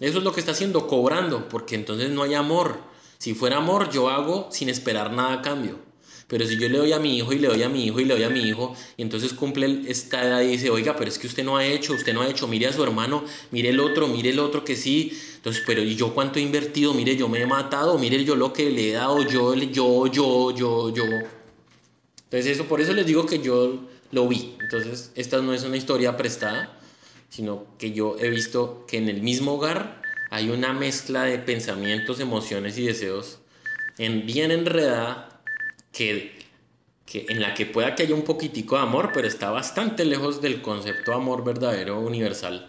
[SPEAKER 1] Eso es lo que está haciendo, cobrando, porque entonces no hay amor. Si fuera amor, yo hago sin esperar nada a cambio. Pero si yo le doy a mi hijo y le doy a mi hijo y le doy a mi hijo, y entonces cumple esta edad y dice, oiga, pero es que usted no ha hecho, mire a su hermano, mire el otro que sí. Entonces, pero ¿y yo cuánto he invertido? Mire, yo me he matado, mire yo lo que le he dado, yo. Entonces por eso les digo que yo lo vi. Entonces, esta no es una historia prestada, sino que yo he visto que en el mismo hogar hay una mezcla de pensamientos, emociones y deseos bien enredada en la que pueda que haya un poquitico de amor, pero está bastante lejos del concepto de amor verdadero universal.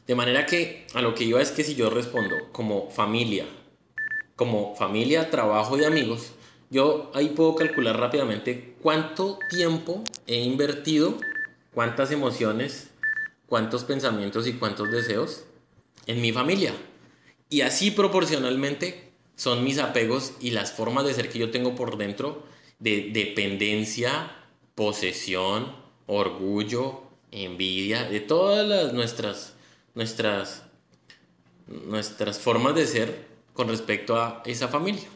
[SPEAKER 1] De manera que a lo que iba es que si yo respondo como familia, trabajo y amigos, yo ahí puedo calcular rápidamente cuánto tiempo he invertido, cuántas emociones, cuántos pensamientos y cuántos deseos en mi familia. Y así proporcionalmente son mis apegos y las formas de ser que yo tengo por dentro de dependencia, posesión, orgullo, envidia, de todas nuestras formas de ser con respecto a esa familia.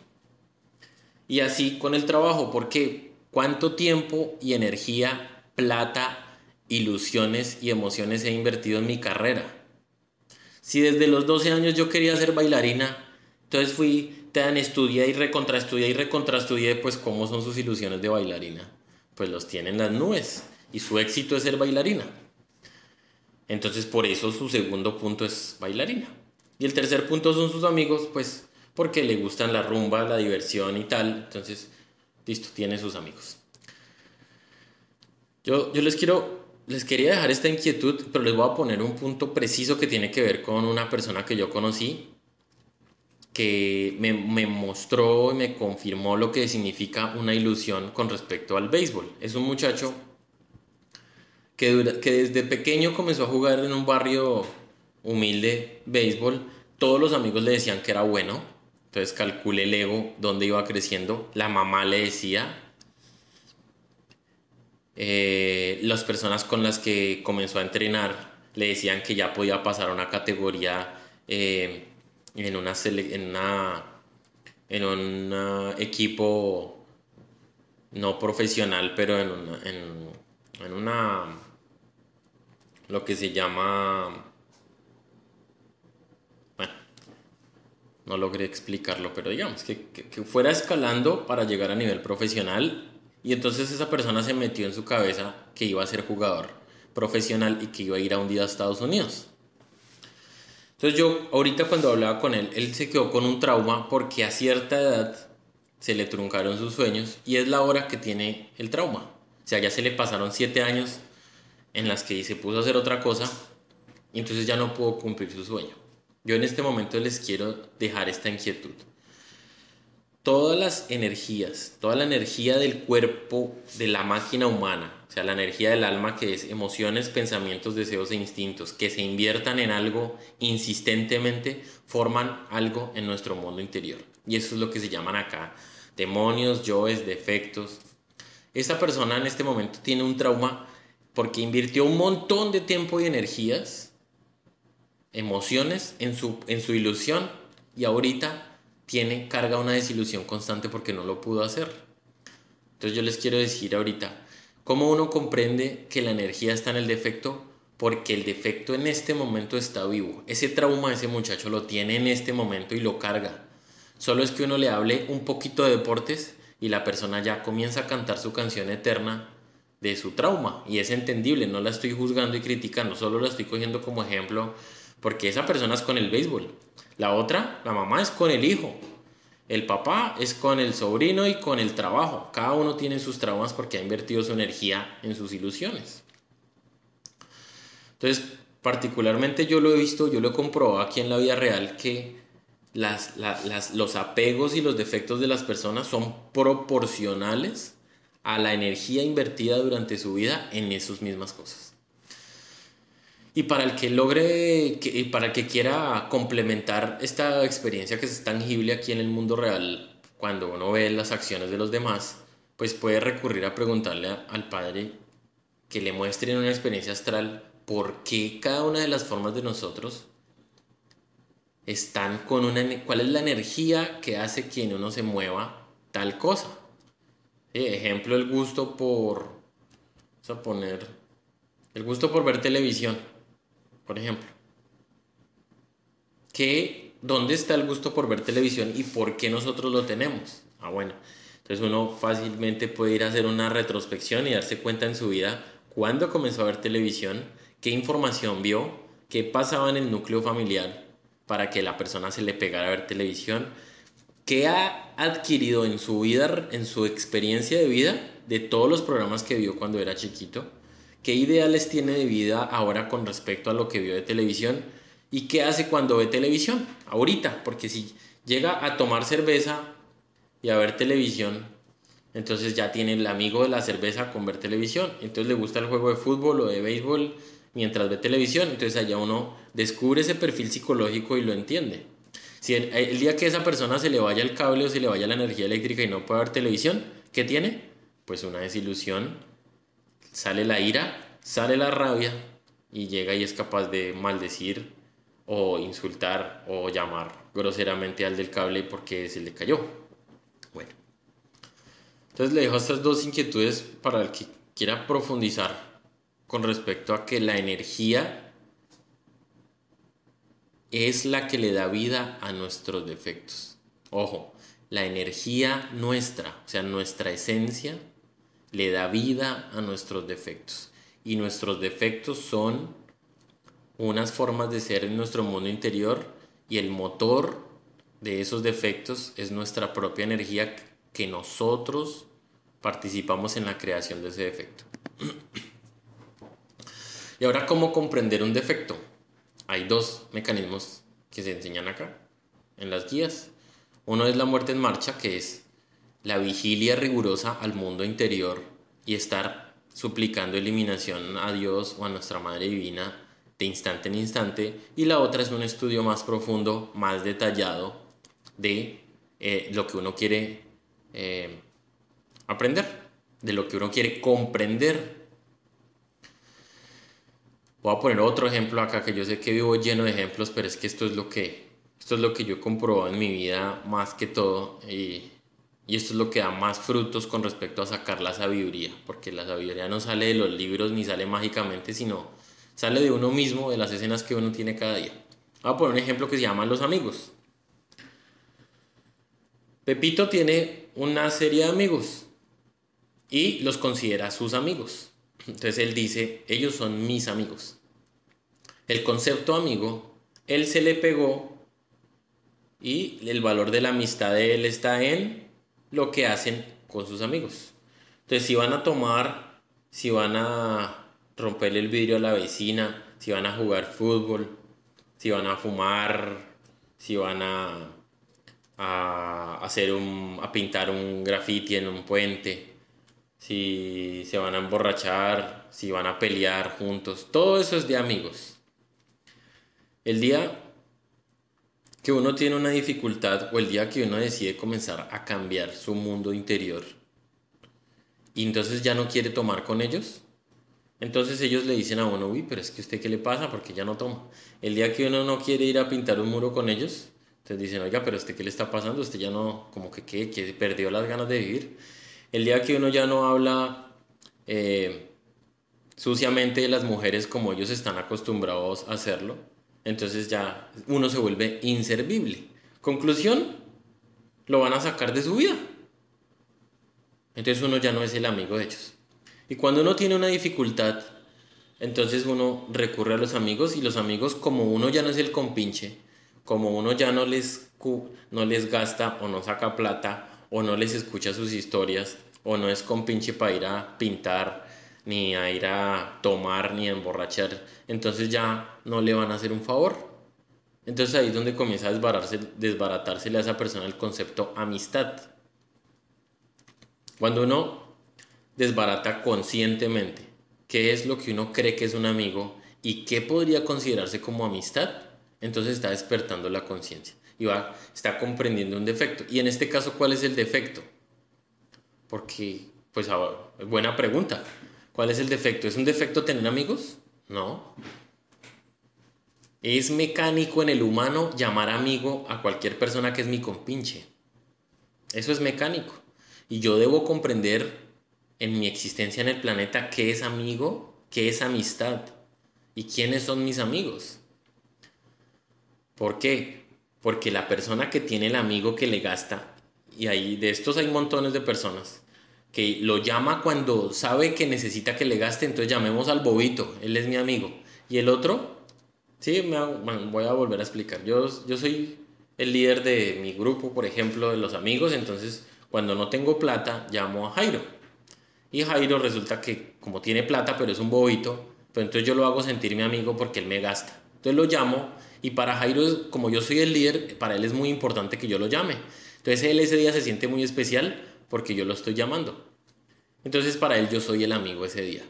[SPEAKER 1] Y así con el trabajo, porque cuánto tiempo y energía, plata, ilusiones y emociones he invertido en mi carrera. Si desde los 12 años yo quería ser bailarina, entonces estudié y recontraestudié, pues cómo son sus ilusiones de bailarina. Pues los tienen las nubes y su éxito es ser bailarina. Entonces por eso su segundo punto es bailarina. Y el tercer punto son sus amigos, pues porque le gustan la rumba, la diversión y tal. Entonces, listo, tiene sus amigos. Yo les quiero les quería dejar esta inquietud, pero les voy a poner un punto preciso que tiene que ver con una persona que yo conocí, que me mostró y me confirmó lo que significa una ilusión con respecto al béisbol. Es un muchacho que desde pequeño comenzó a jugar en un barrio humilde béisbol. Todos los amigos le decían que era bueno, entonces calculé el ego donde iba creciendo. La mamá le decía, las personas con las que comenzó a entrenar le decían que ya podía pasar a una categoría en una en un equipo no profesional, pero en una lo que se llama, bueno, no logré explicarlo, pero digamos que fuera escalando para llegar a nivel profesional. Y entonces esa persona se metió en su cabeza que iba a ser jugador profesional y que iba a ir a un día a Estados Unidos. Entonces yo ahorita cuando hablaba con él, él se quedó con un trauma porque a cierta edad se le truncaron sus sueños y es la hora que tiene el trauma. O sea, ya se le pasaron 7 años en las que se puso a hacer otra cosa y entonces ya no pudo cumplir su sueño. Yo en este momento les quiero dejar esta inquietud. Todas las energías, toda la energía del cuerpo, de la máquina humana, o sea, la energía del alma, que es emociones, pensamientos, deseos e instintos, que se inviertan en algo insistentemente, forman algo en nuestro mundo interior. Y eso es lo que se llaman acá demonios, yoes, defectos. Esta persona en este momento tiene un trauma porque invirtió un montón de tiempo y energías, emociones en su ilusión, y ahorita carga una desilusión constante porque no lo pudo hacer. Entonces yo les quiero decir ahorita, ¿cómo uno comprende que la energía está en el defecto? Porque el defecto en este momento está vivo. Ese trauma ese muchacho lo tiene en este momento y lo carga. Solo es que uno le hable un poquito de deportes y la persona ya comienza a cantar su canción eterna de su trauma. Y es entendible, no la estoy juzgando y criticando, solo la estoy cogiendo como ejemplo porque esa persona es con el béisbol. La otra, la mamá, es con el hijo. El papá es con el sobrino y con el trabajo. Cada uno tiene sus traumas porque ha invertido su energía en sus ilusiones. Entonces, particularmente yo lo he visto, yo lo he comprobado aquí en la vida real que los apegos y los defectos de las personas son proporcionales a la energía invertida durante su vida en esas mismas cosas. Y para el que y para el que quiera complementar esta experiencia que es tangible aquí en el mundo real, cuando uno ve las acciones de los demás, pues puede recurrir a preguntarle al Padre que le muestre en una experiencia astral por qué cada una de las formas de nosotros están con cuál es la energía que hace que en uno se mueva tal cosa. ¿Sí? Ejemplo, el gusto vamos a poner, el gusto por ver televisión, por ejemplo. ¿Dónde está el gusto por ver televisión y por qué nosotros lo tenemos? Bueno, entonces uno fácilmente puede ir a hacer una retrospección y darse cuenta en su vida cuándo comenzó a ver televisión, qué información vio, qué pasaba en el núcleo familiar para que la persona se le pegara a ver televisión, qué ha adquirido en su vida, en su experiencia de vida, de todos los programas que vio cuando era chiquito, qué ideales tiene de vida ahora con respecto a lo que vio de televisión y qué hace cuando ve televisión ahorita, porque si llega a tomar cerveza y a ver televisión, entonces ya tiene el amigo de la cerveza con ver televisión, entonces le gusta el juego de fútbol o de béisbol mientras ve televisión, entonces allá uno descubre ese perfil psicológico y lo entiende. Si el día que esa persona se le vaya el cable o se le vaya la energía eléctrica y no puede ver televisión, ¿qué tiene? Pues una desilusión, sale la ira, sale la rabia y llega y es capaz de maldecir o insultar o llamar groseramente al del cable porque se le cayó. Bueno, entonces le dejo estas dos inquietudes para el que quiera profundizar con respecto a que la energía es la que le da vida a nuestros defectos. Ojo, la energía nuestra, o sea, nuestra esencia, le da vida a nuestros defectos. Y nuestros defectos son unas formas de ser en nuestro mundo interior y el motor de esos defectos es nuestra propia energía que nosotros participamos en la creación de ese defecto. Y ahora, ¿cómo comprender un defecto? Hay dos mecanismos que se enseñan acá, en las guías. Uno es la muerte en marcha, que es la vigilia rigurosa al mundo interior y estar suplicando eliminación a Dios o a nuestra Madre Divina de instante en instante. Y la otra es un estudio más profundo, más detallado de lo que uno quiere aprender, de lo que uno quiere comprender. Voy a poner otro ejemplo acá, que yo sé que vivo lleno de ejemplos, pero es que esto es lo que yo he comprobado en mi vida más que todo, y esto es lo que da más frutos con respecto a sacar la sabiduría, porque la sabiduría no sale de los libros ni sale mágicamente, sino sale de uno mismo, de las escenas que uno tiene cada día. Voy a poner un ejemplo que se llama los amigos. Pepito tiene una serie de amigos y los considera sus amigos. Entonces él dice, ellos son mis amigos. El concepto amigo, él se le pegó y el valor de la amistad de él está en lo que hacen con sus amigos. Entonces si van a tomar, si van a romperle el vidrio a la vecina, si van a jugar fútbol, si van a fumar, si van a pintar un graffiti en un puente, si se van a emborrachar, si van a pelear juntos, todo eso es de amigos. El día que uno tiene una dificultad o el día que uno decide comenzar a cambiar su mundo interior y entonces ya no quiere tomar con ellos, entonces ellos le dicen a uno, uy, pero es que usted qué le pasa porque ya no toma. El día que uno no quiere ir a pintar un muro con ellos, entonces dicen, oiga, pero usted qué le está pasando, usted ya no, como que perdió las ganas de vivir. El día que uno ya no habla suciamente de las mujeres como ellos están acostumbrados a hacerlo, entonces ya uno se vuelve inservible. Conclusión, lo van a sacar de su vida. Entonces uno ya no es el amigo de ellos. Y cuando uno tiene una dificultad, entonces uno recurre a los amigos y los amigos, como uno ya no es el compinche, como uno ya no les gasta o no saca plata o no les escucha sus historias o no es compinche para ir a pintar ni a ir a tomar ni a emborrachar, entonces ya no le van a hacer un favor. Entonces ahí es donde comienza a desbaratársele a esa persona el concepto amistad. Cuando uno desbarata conscientemente qué es lo que uno cree que es un amigo y qué podría considerarse como amistad, entonces está despertando la conciencia y está comprendiendo un defecto. Y en este caso, ¿cuál es el defecto? Porque, pues, buena pregunta. ¿Cuál es el defecto? ¿Es un defecto tener amigos? No. Es mecánico en el humano llamar amigo a cualquier persona que es mi compinche. Eso es mecánico. Y yo debo comprender en mi existencia en el planeta qué es amigo, qué es amistad y quiénes son mis amigos. ¿Por qué? Porque la persona que tiene el amigo que le gasta, y ahí de estos hay montones de personas, que lo llama cuando sabe que necesita que le gaste, entonces llamemos al bobito, él es mi amigo. Y el otro, sí, voy a volver a explicar. Yo soy el líder de mi grupo, por ejemplo, de los amigos, entonces cuando no tengo plata, llamo a Jairo. Y Jairo resulta que como tiene plata, pero es un bobito, pues entonces yo lo hago sentir mi amigo porque él me gasta. Entonces lo llamo y para Jairo, como yo soy el líder, para él es muy importante que yo lo llame. Entonces él ese día se siente muy especial porque yo lo estoy llamando. Entonces para él yo soy el amigo ese día.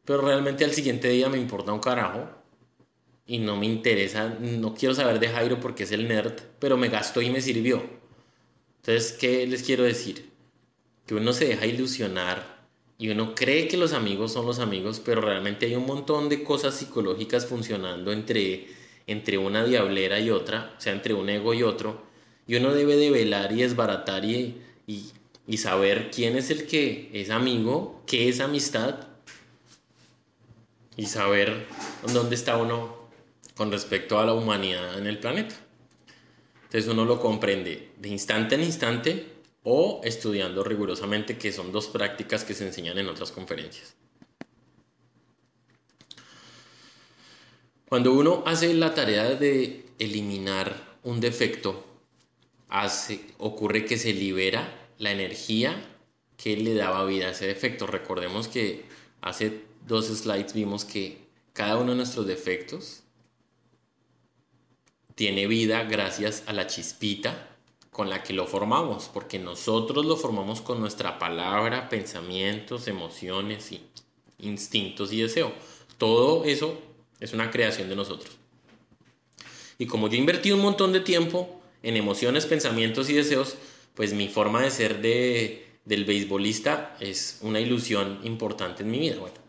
[SPEAKER 1] Pero realmente al siguiente día me importa un carajo y no me interesa, no quiero saber de Jairo porque es el nerd, pero me gastó y me sirvió. Entonces, ¿qué les quiero decir? Que uno se deja ilusionar y uno cree que los amigos son los amigos, pero realmente hay un montón de cosas psicológicas funcionando entre una diablera y otra, o sea, entre un ego y otro, y uno debe de velar y desbaratar y saber quién es el que es amigo, qué es amistad, y saber dónde está uno con respecto a la humanidad en el planeta. Entonces uno lo comprende de instante en instante o estudiando rigurosamente, que son dos prácticas que se enseñan en otras conferencias. Cuando uno hace la tarea de eliminar un defecto, ocurre que se libera la energía que le daba vida a ese defecto. Recordemos que hace 2 slides vimos que cada uno de nuestros defectos tiene vida gracias a la chispita con la que lo formamos, porque nosotros lo formamos con nuestra palabra, pensamientos, emociones y instintos y deseo. Todo eso es una creación de nosotros. Y como yo he invertido un montón de tiempo en emociones, pensamientos y deseos, pues mi forma de ser del beisbolista es una ilusión importante en mi vida. Bueno,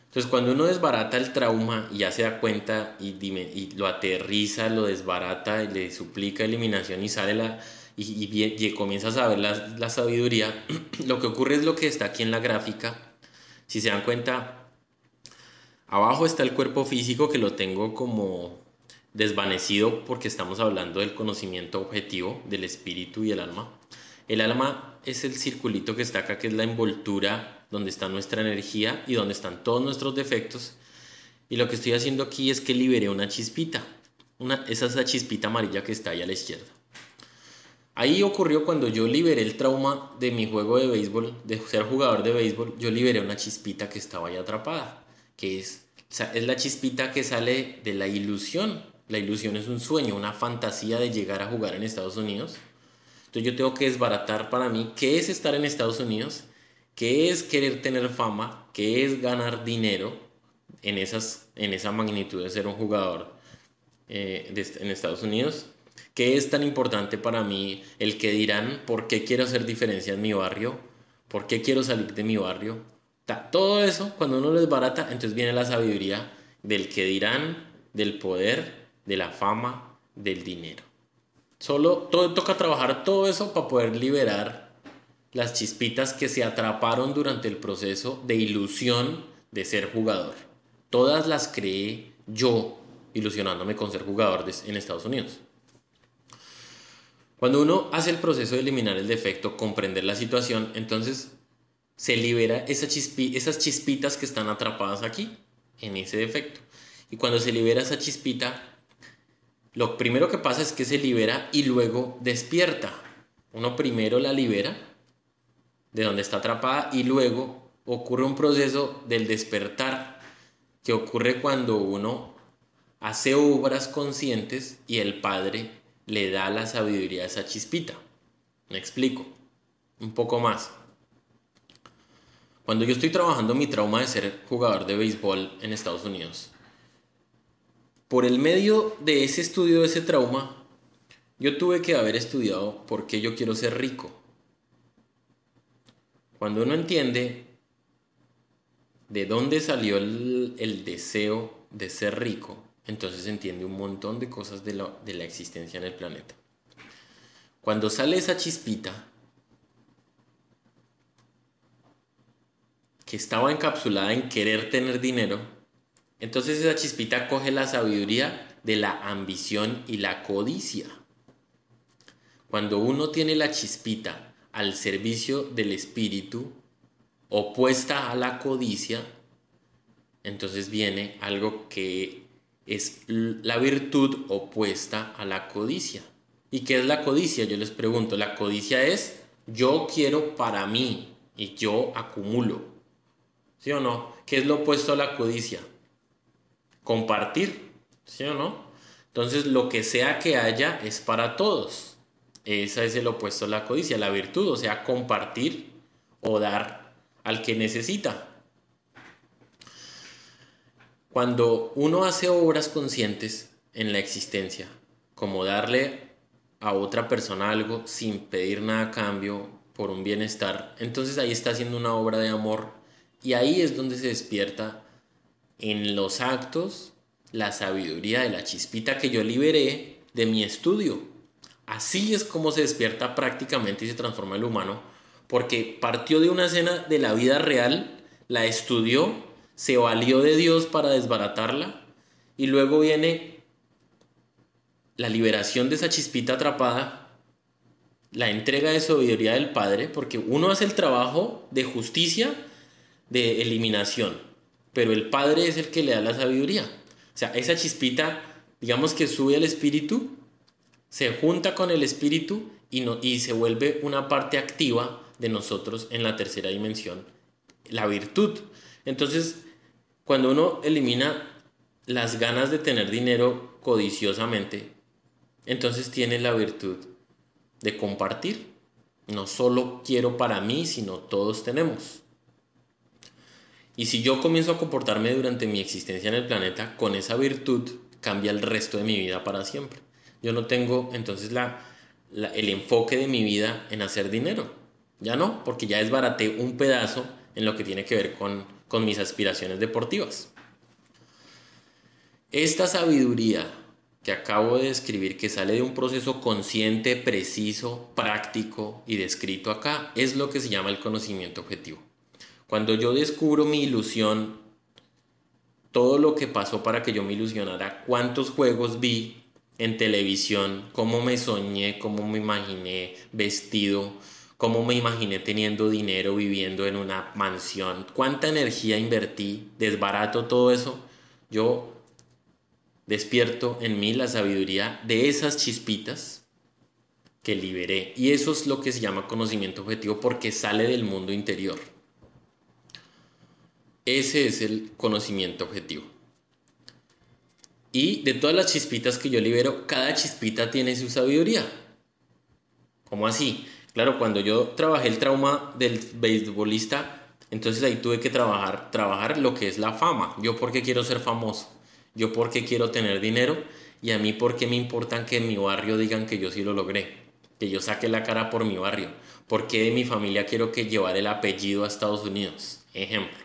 [SPEAKER 1] entonces cuando uno desbarata el trauma y ya se da cuenta y lo aterriza, lo desbarata, y le suplica eliminación y sale y comienzas a ver la sabiduría, lo que ocurre es lo que está aquí en la gráfica. Si se dan cuenta, abajo está el cuerpo físico, que lo tengo como desvanecido porque estamos hablando del conocimiento objetivo del espíritu y el alma. El alma es el circulito que está acá, que es la envoltura donde está nuestra energía y donde están todos nuestros defectos. Y lo que estoy haciendo aquí es que liberé una chispita. Esa chispita amarilla que está ahí a la izquierda. Ahí ocurrió cuando yo liberé el trauma de mi juego de béisbol, de ser jugador de béisbol. Yo liberé una chispita que estaba ahí atrapada, que es la chispita que sale de la ilusión. La ilusión es un sueño, una fantasía de llegar a jugar en Estados Unidos. Entonces yo tengo que desbaratar para mí qué es estar en Estados Unidos, qué es querer tener fama, qué es ganar dinero en esa magnitud de ser un jugador en Estados Unidos, qué es tan importante para mí el que dirán, por qué quiero hacer diferencia en mi barrio, por qué quiero salir de mi barrio. Todo eso, cuando uno lo desbarata, entonces viene la sabiduría del que dirán, del poder, de la fama, del dinero. Toca trabajar todo eso para poder liberar las chispitas que se atraparon durante el proceso de ilusión de ser jugador. Todas las creé yo, ilusionándome con ser jugador en Estados Unidos. Cuando uno hace el proceso de eliminar el defecto, comprender la situación, entonces se libera esas chispitas que están atrapadas aquí, en ese defecto. Y cuando se libera esa chispita, lo primero que pasa es que se libera y luego despierta. Uno primero la libera de donde está atrapada y luego ocurre un proceso del despertar que ocurre cuando uno hace obras conscientes y el Padre le da la sabiduría a esa chispita. Me explico un poco más. Cuando yo estoy trabajando mi trauma de ser jugador de béisbol en Estados Unidos, por el medio de ese estudio de ese trauma, yo tuve que haber estudiado por qué yo quiero ser rico. Cuando uno entiende de dónde salió el deseo de ser rico, entonces entiende un montón de cosas de la existencia en el planeta. Cuando sale esa chispita que estaba encapsulada en querer tener dinero, entonces esa chispita coge la sabiduría de la ambición y la codicia. Cuando uno tiene la chispita al servicio del espíritu, opuesta a la codicia, entonces viene algo que es la virtud opuesta a la codicia. ¿Y qué es la codicia? Yo les pregunto, la codicia es yo quiero para mí y yo acumulo. ¿Sí o no? ¿Qué es lo opuesto a la codicia? Compartir, ¿sí o no? Entonces lo que sea que haya es para todos. Ese es el opuesto a la codicia, la virtud, o sea, compartir o dar al que necesita. Cuando uno hace obras conscientes en la existencia, como darle a otra persona algo sin pedir nada a cambio por un bienestar, entonces ahí está haciendo una obra de amor y ahí es donde se despierta en los actos la sabiduría de la chispita que yo liberé de mi estudio. Así es como se despierta prácticamente y se transforma el humano, porque partió de una escena de la vida real, la estudió, se valió de Dios para desbaratarla y luego viene la liberación de esa chispita atrapada, la entrega de sabiduría del Padre, porque uno hace el trabajo de justicia, de eliminación, pero el Padre es el que le da la sabiduría. O sea, esa chispita, digamos que sube al espíritu, se junta con el espíritu y se vuelve una parte activa de nosotros en la tercera dimensión, la virtud. Entonces, Cuando uno elimina las ganas de tener dinero codiciosamente, entonces tiene la virtud de compartir. No solo quiero para mí, sino todos tenemos. Y si yo comienzo a comportarme durante mi existencia en el planeta con esa virtud, cambia el resto de mi vida para siempre. Yo no tengo entonces el enfoque de mi vida en hacer dinero. Ya no, porque ya desbaraté un pedazo en lo que tiene que ver con mis aspiraciones deportivas. Esta sabiduría que acabo de describir, que sale de un proceso consciente, preciso, práctico y descrito acá, es lo que se llama el conocimiento objetivo. Cuando yo descubro mi ilusión, todo lo que pasó para que yo me ilusionara, cuántos juegos vi en televisión, cómo me soñé, cómo me imaginé vestido, cómo me imaginé teniendo dinero, viviendo en una mansión, cuánta energía invertí, desbarato todo eso, yo despierto en mí la sabiduría de esas chispitas que liberé. Y eso es lo que se llama conocimiento objetivo, porque sale del mundo interior. Ese es el conocimiento objetivo. Y de todas las chispitas que yo libero, cada chispita tiene su sabiduría. ¿Cómo así? Claro, cuando yo trabajé el trauma del beisbolista, entonces ahí tuve que trabajar lo que es la fama. Yo porque quiero ser famoso, yo porque quiero tener dinero, y a mí porque me importan que en mi barrio digan que yo sí lo logré, que yo saqué la cara por mi barrio, porque de mi familia quiero que llevar el apellido a Estados Unidos. Ejemplo.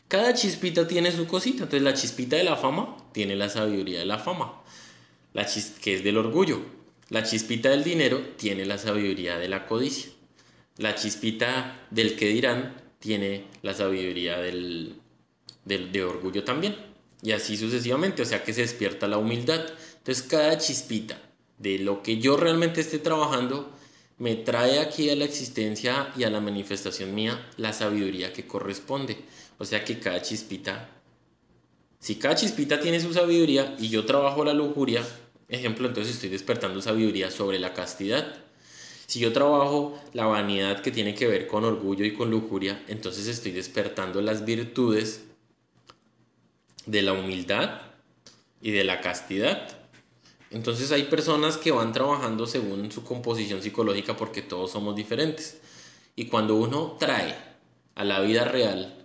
[SPEAKER 1] Cada chispita tiene su cosita. Entonces la chispita de la fama tiene la sabiduría de la fama, que es del orgullo. La chispita del dinero tiene la sabiduría de la codicia. La chispita del que dirán tiene la sabiduría de orgullo también. Y así sucesivamente, o sea que se despierta la humildad. Entonces cada chispita de lo que yo realmente esté trabajando me trae aquí a la existencia y a la manifestación mía la sabiduría que corresponde. O sea que cada chispita, si cada chispita tiene su sabiduría y yo trabajo la lujuria, ejemplo, entonces estoy despertando sabiduría sobre la castidad. Si yo trabajo la vanidad que tiene que ver con orgullo y con lujuria, entonces estoy despertando las virtudes de la humildad y de la castidad. Entonces hay personas que van trabajando según su composición psicológica, porque todos somos diferentes. Y cuando uno trae a la vida real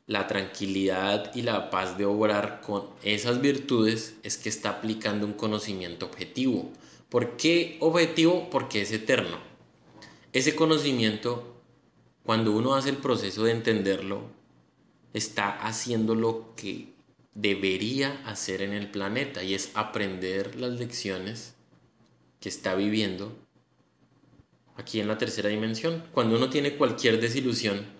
[SPEAKER 1] la tranquilidad y la paz de obrar con esas virtudes, es que está aplicando un conocimiento objetivo. ¿Por qué objetivo? Porque es eterno. Ese conocimiento, cuando uno hace el proceso de entenderlo, está haciendo lo que debería hacer en el planeta, y es aprender las lecciones que está viviendo aquí en la tercera dimensión. Cuando uno tiene cualquier desilusión,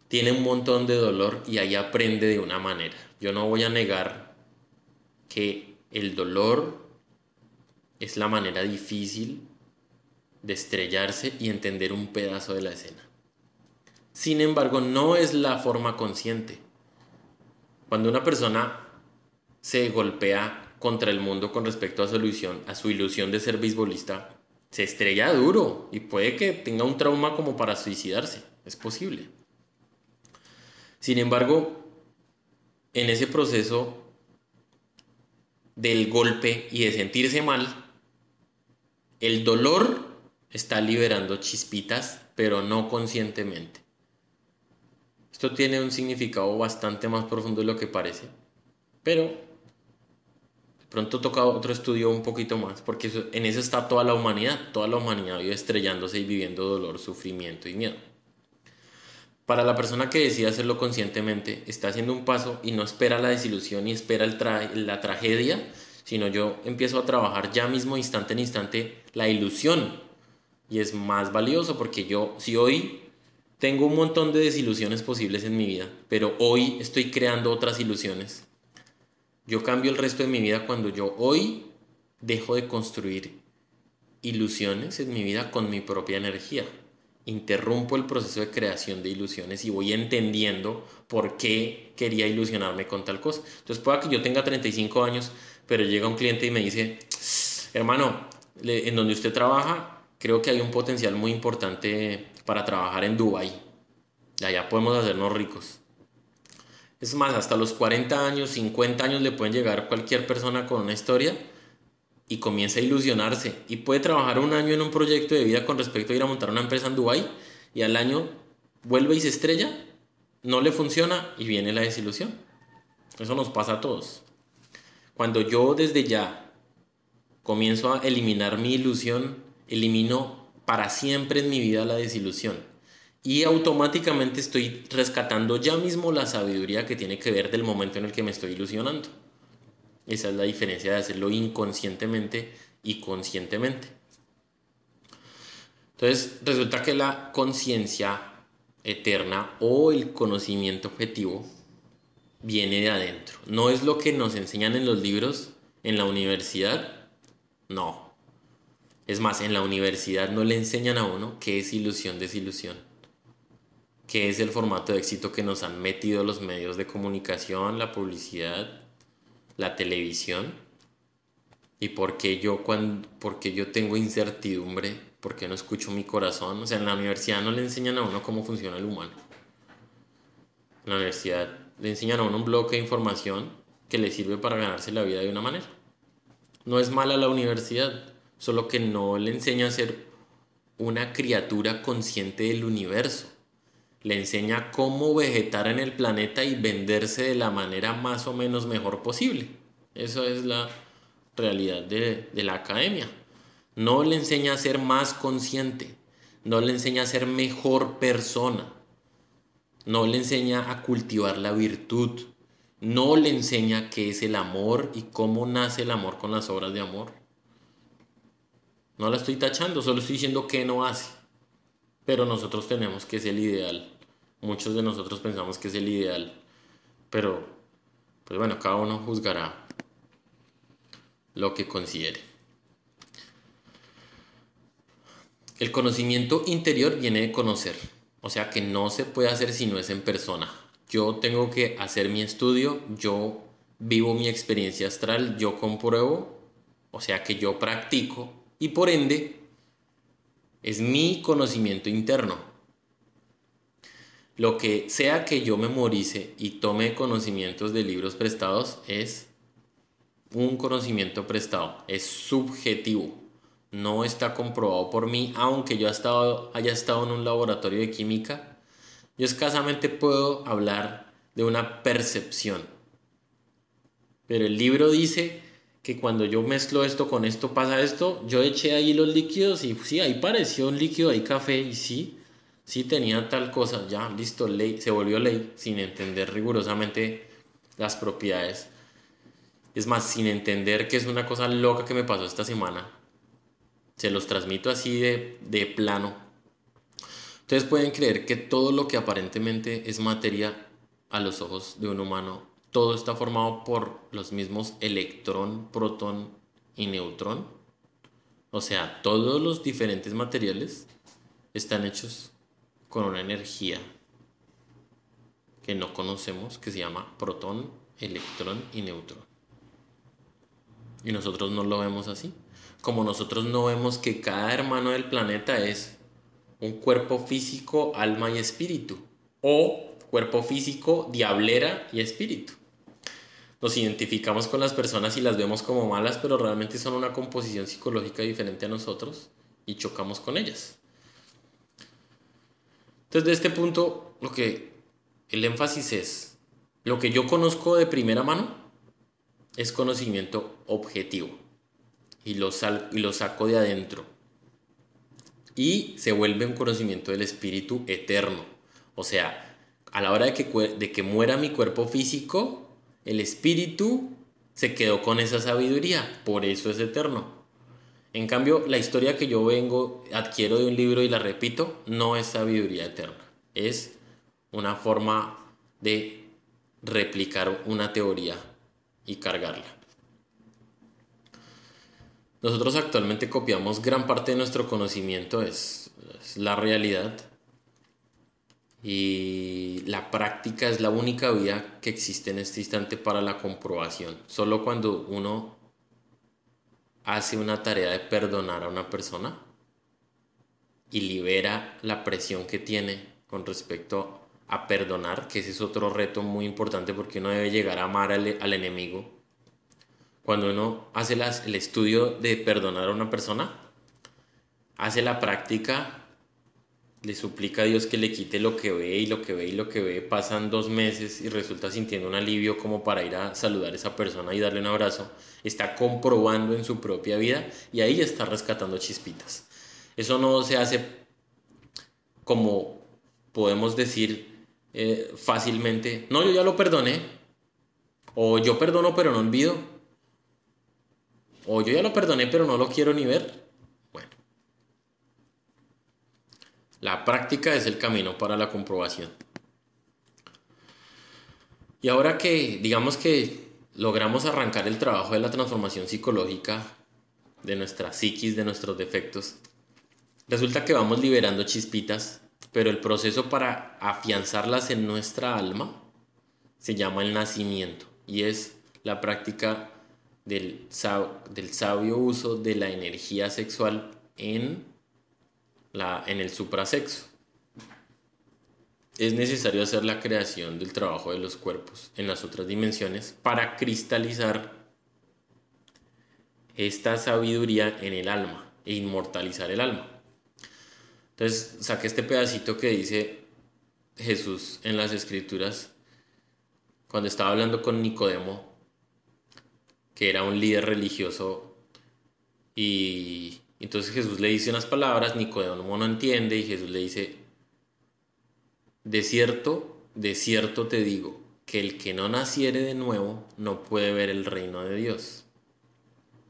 [SPEAKER 1] tiene un montón de dolor y ahí aprende de una manera. Yo no voy a negar que el dolor es la manera difícil de estrellarse y entender un pedazo de la escena. Sin embargo, no es la forma consciente. Cuando una persona se golpea contra el mundo con respecto a su ilusión de ser beisbolista, se estrella duro y puede que tenga un trauma como para suicidarse. Es posible. Sin embargo, en ese proceso del golpe y de sentirse mal, el dolor está liberando chispitas, pero no conscientemente. Esto tiene un significado bastante más profundo de lo que parece, pero de pronto toca otro estudio un poquito más, porque en eso está toda la humanidad. Toda la humanidad vive estrellándose y viviendo dolor, sufrimiento y miedo. Para la persona que decide hacerlo conscientemente, está haciendo un paso y no espera la desilusión ni espera la tragedia, sino yo empiezo a trabajar ya mismo, instante en instante, la ilusión. Y es más valioso, porque si hoy tengo un montón de desilusiones posibles en mi vida, pero hoy estoy creando otras ilusiones, yo cambio el resto de mi vida cuando yo hoy dejo de construir ilusiones en mi vida con mi propia energía. Interrumpo el proceso de creación de ilusiones y voy entendiendo por qué quería ilusionarme con tal cosa. Entonces pueda que yo tenga 35 años, pero llega un cliente y me dice: hermano, en donde usted trabaja, creo que hay un potencial muy importante para trabajar en Dubái. Allá podemos hacernos ricos. Es más, hasta los 40 años, 50 años le pueden llegar cualquier persona con una historia y comienza a ilusionarse. Y puede trabajar un año en un proyecto de vida con respecto a ir a montar una empresa en Dubái y al año vuelve y se estrella, no le funciona y viene la desilusión. Eso nos pasa a todos. Cuando yo desde ya comienzo a eliminar mi ilusión, elimino para siempre en mi vida la desilusión. Y automáticamente estoy rescatando ya mismo la sabiduría que tiene que ver del momento en el que me estoy ilusionando. Esa es la diferencia de hacerlo inconscientemente y conscientemente. Entonces, resulta que la conciencia eterna o el conocimiento objetivo viene de adentro. No es lo que nos enseñan en los libros, en la universidad. No. Es más, en la universidad no le enseñan a uno qué es ilusión, desilusión. Qué es el formato de éxito que nos han metido los medios de comunicación, la publicidad, la televisión. Y por qué yo tengo incertidumbre, por qué no escucho mi corazón. O sea, en la universidad no le enseñan a uno cómo funciona el humano. En la universidad le enseñan a uno un bloque de información que le sirve para ganarse la vida de una manera. No es mala la universidad, solo que no le enseña a ser una criatura consciente del universo. Le enseña cómo vegetar en el planeta y venderse de la manera más o menos mejor posible. Eso es la realidad de la academia. No le enseña a ser más consciente, no le enseña a ser mejor persona, no le enseña a cultivar la virtud, no le enseña qué es el amor y cómo nace el amor con las obras de amor. No la estoy tachando, solo estoy diciendo que no hace. Pero nosotros tenemos que es el ideal. Muchos de nosotros pensamos que es el ideal. Pero, pues bueno, cada uno juzgará lo que considere. El conocimiento interior viene de conocer. O sea que no se puede hacer si no es en persona. Yo tengo que hacer mi estudio, yo vivo mi experiencia astral, yo compruebo, o sea que yo practico y por ende es mi conocimiento interno. Lo que sea que yo memorice y tome conocimientos de libros prestados es un conocimiento prestado, es subjetivo, no está comprobado por mí, aunque yo haya estado en un laboratorio de química, yo escasamente puedo hablar de una percepción. Pero el libro dice que cuando yo mezclo esto con esto pasa esto, yo eché ahí los líquidos y sí, ahí pareció un líquido, ahí café y sí tenía tal cosa, ya, listo, ley, se volvió ley sin entender rigurosamente las propiedades. Es más, sin entender que es una cosa loca que me pasó esta semana. Se los transmito así de plano. Ustedes pueden creer que todo lo que aparentemente es materia a los ojos de un humano, todo está formado por los mismos electrón, protón y neutrón. O sea, todos los diferentes materiales están hechos con una energía que no conocemos, que se llama protón, electrón y neutrón. Y nosotros no lo vemos así. Como nosotros no vemos que cada hermano del planeta es un cuerpo físico, alma y espíritu. O cuerpo físico, diablera y espíritu. Nos identificamos con las personas y las vemos como malas, pero realmente son una composición psicológica diferente a nosotros y chocamos con ellas. Entonces, de este punto, el énfasis es, lo que yo conozco de primera mano es conocimiento objetivo y lo saco de adentro y se vuelve un conocimiento del espíritu eterno. O sea, a la hora de que muera mi cuerpo físico, el espíritu se quedó con esa sabiduría, por eso es eterno. En cambio, la historia que yo adquiero de un libro y la repito, no es sabiduría eterna. Es una forma de replicar una teoría y cargarla. Nosotros actualmente copiamos gran parte de nuestro conocimiento, es la realidad. Y la práctica es la única vía que existe en este instante para la comprobación. Solo cuando uno hace una tarea de perdonar a una persona y libera la presión que tiene con respecto a perdonar, que ese es otro reto muy importante porque uno debe llegar a amar al enemigo. Cuando uno hace el estudio de perdonar a una persona, hace la práctica, le suplica a Dios que le quite lo que ve y lo que ve y lo que ve, pasan 2 meses y resulta sintiendo un alivio como para ir a saludar a esa persona y darle un abrazo, está comprobando en su propia vida y ahí está rescatando chispitas. Eso no se hace como podemos decir fácilmente, no, yo ya lo perdoné, o yo perdono pero no olvido, o yo ya lo perdoné pero no lo quiero ni ver. Bueno, la práctica es el camino para la comprobación. Y ahora que digamos que logramos arrancar el trabajo de la transformación psicológica de nuestra psiquis, de nuestros defectos, resulta que vamos liberando chispitas, pero el proceso para afianzarlas en nuestra alma se llama el nacimiento y es la práctica del sabio uso de la energía sexual en el suprasexo. Es necesario hacer la creación del trabajo de los cuerpos en las otras dimensiones para cristalizar esta sabiduría en el alma e inmortalizar el alma. Entonces saqué este pedacito que dice Jesús en las Escrituras cuando estaba hablando con Nicodemo, que era un líder religioso, y entonces Jesús le dice unas palabras, Nicodemo no entiende y Jesús le dice: de cierto te digo, que el que no naciere de nuevo no puede ver el reino de Dios.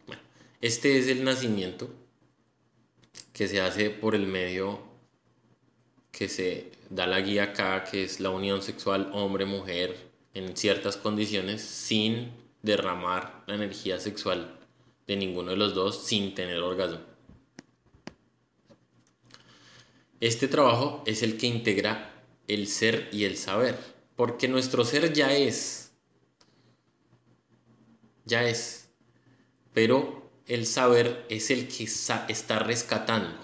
[SPEAKER 1] Bueno, este es el nacimiento que se hace por el medio que se da la guía acá, que es la unión sexual hombre-mujer en ciertas condiciones sin derramar la energía sexual de ninguno de los dos, sin tener orgasmo. Este trabajo es el que integra el ser y el saber, porque nuestro ser ya es, pero el saber es el que está rescatando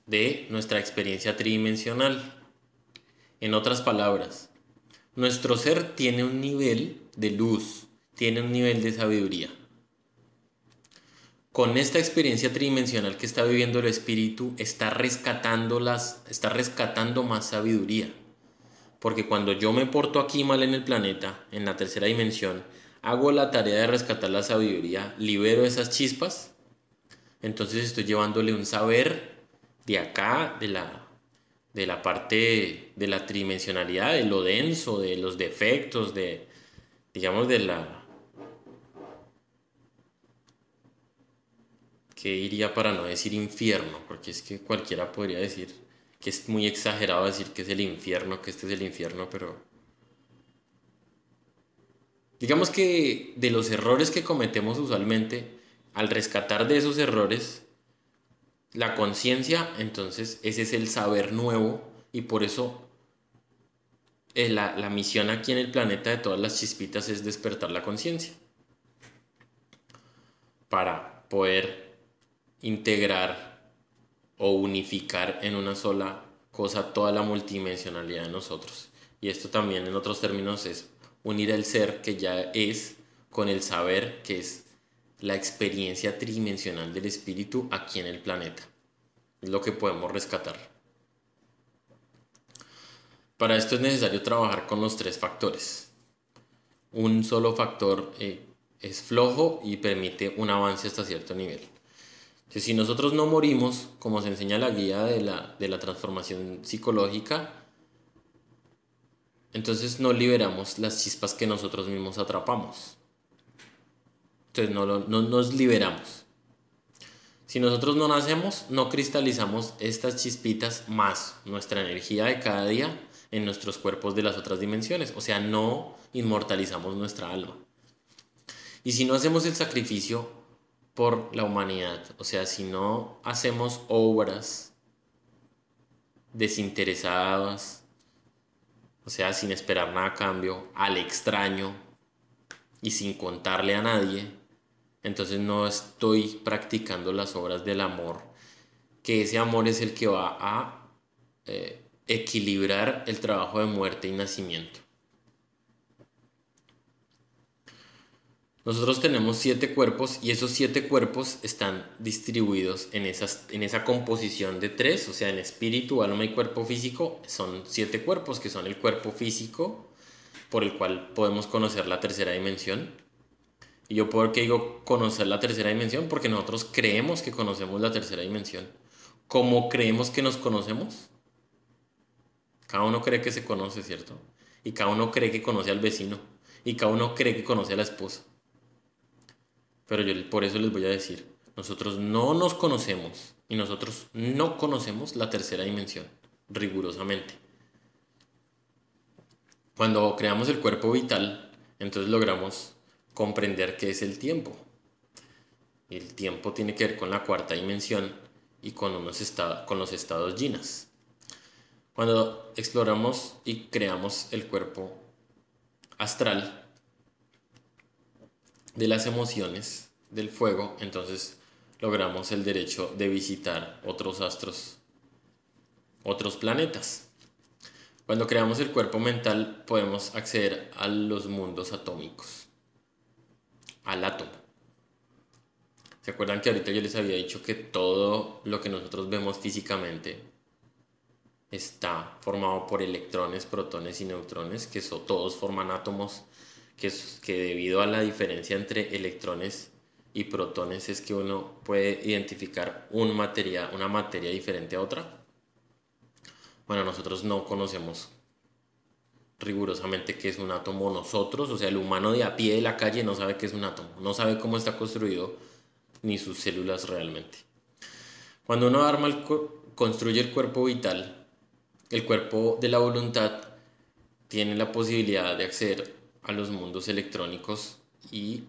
[SPEAKER 1] de nuestra experiencia tridimensional. En otras palabras, nuestro ser tiene un nivel de luz, tiene un nivel de sabiduría. Con esta experiencia tridimensional que está viviendo el espíritu, está rescatando más sabiduría. Porque cuando yo me porto aquí mal en el planeta, en la tercera dimensión, hago la tarea de rescatar la sabiduría, libero esas chispas, entonces estoy llevándole un saber de acá, de la parte de la tridimensionalidad, de lo denso, de los defectos, digamos, ¿qué diría para no decir infierno? Porque es que cualquiera podría decir que es muy exagerado decir que es el infierno, que este es el infierno, pero digamos que de los errores que cometemos usualmente, al rescatar de esos errores la conciencia, entonces ese es el saber nuevo y por eso la misión aquí en el planeta de todas las chispitas es despertar la conciencia para poder integrar o unificar en una sola cosa toda la multidimensionalidad de nosotros. Y esto también en otros términos es unir el ser que ya es con el saber que es la experiencia tridimensional del espíritu aquí en el planeta. Es lo que podemos rescatar. Para esto es necesario trabajar con los 3 factores. Un solo factor es flojo y permite un avance hasta cierto nivel. Entonces, si nosotros no morimos, como se enseña la guía de la transformación psicológica, entonces no liberamos las chispas que nosotros mismos atrapamos. Entonces no nos liberamos. Si nosotros no nacemos, no cristalizamos estas chispitas más nuestra energía de cada día en nuestros cuerpos de las otras dimensiones. O sea, no inmortalizamos nuestra alma. Y si no hacemos el sacrificio por la humanidad, o sea, si no hacemos obras desinteresadas, o sea, sin esperar nada a cambio, al extraño y sin contarle a nadie, entonces no estoy practicando las obras del amor, que ese amor es el que va a equilibrar el trabajo de muerte y nacimiento. Nosotros tenemos 7 cuerpos y esos 7 cuerpos están distribuidos en esa composición de 3, o sea, en espíritu, alma y cuerpo físico. Son 7 cuerpos que son el cuerpo físico por el cual podemos conocer la tercera dimensión. ¿Y yo por qué digo conocer la tercera dimensión? Porque nosotros creemos que conocemos la tercera dimensión. ¿Cómo creemos que nos conocemos? Cada uno cree que se conoce, ¿cierto? Y cada uno cree que conoce al vecino. Y cada uno cree que conoce a la esposa. Pero yo por eso les voy a decir, nosotros no nos conocemos y nosotros no conocemos la tercera dimensión, rigurosamente. Cuando creamos el cuerpo vital, entonces logramos comprender qué es el tiempo. El tiempo tiene que ver con la cuarta dimensión y con los estados yinas. Cuando exploramos y creamos el cuerpo astral de las emociones, del fuego, entonces logramos el derecho de visitar otros astros, otros planetas. Cuando creamos el cuerpo mental podemos acceder a los mundos atómicos, al átomo. ¿Se acuerdan que ahorita yo les había dicho que todo lo que nosotros vemos físicamente está formado por electrones, protones y neutrones, que todos forman átomos, que debido a la diferencia entre electrones y protones es que uno puede identificar una materia diferente a otra? Bueno, nosotros no conocemos rigurosamente qué es un átomo nosotros, o sea, el humano de a pie de la calle no sabe qué es un átomo, no sabe cómo está construido ni sus células realmente. Cuando uno construye el cuerpo vital, el cuerpo de la voluntad tiene la posibilidad de acceder a los mundos electrónicos y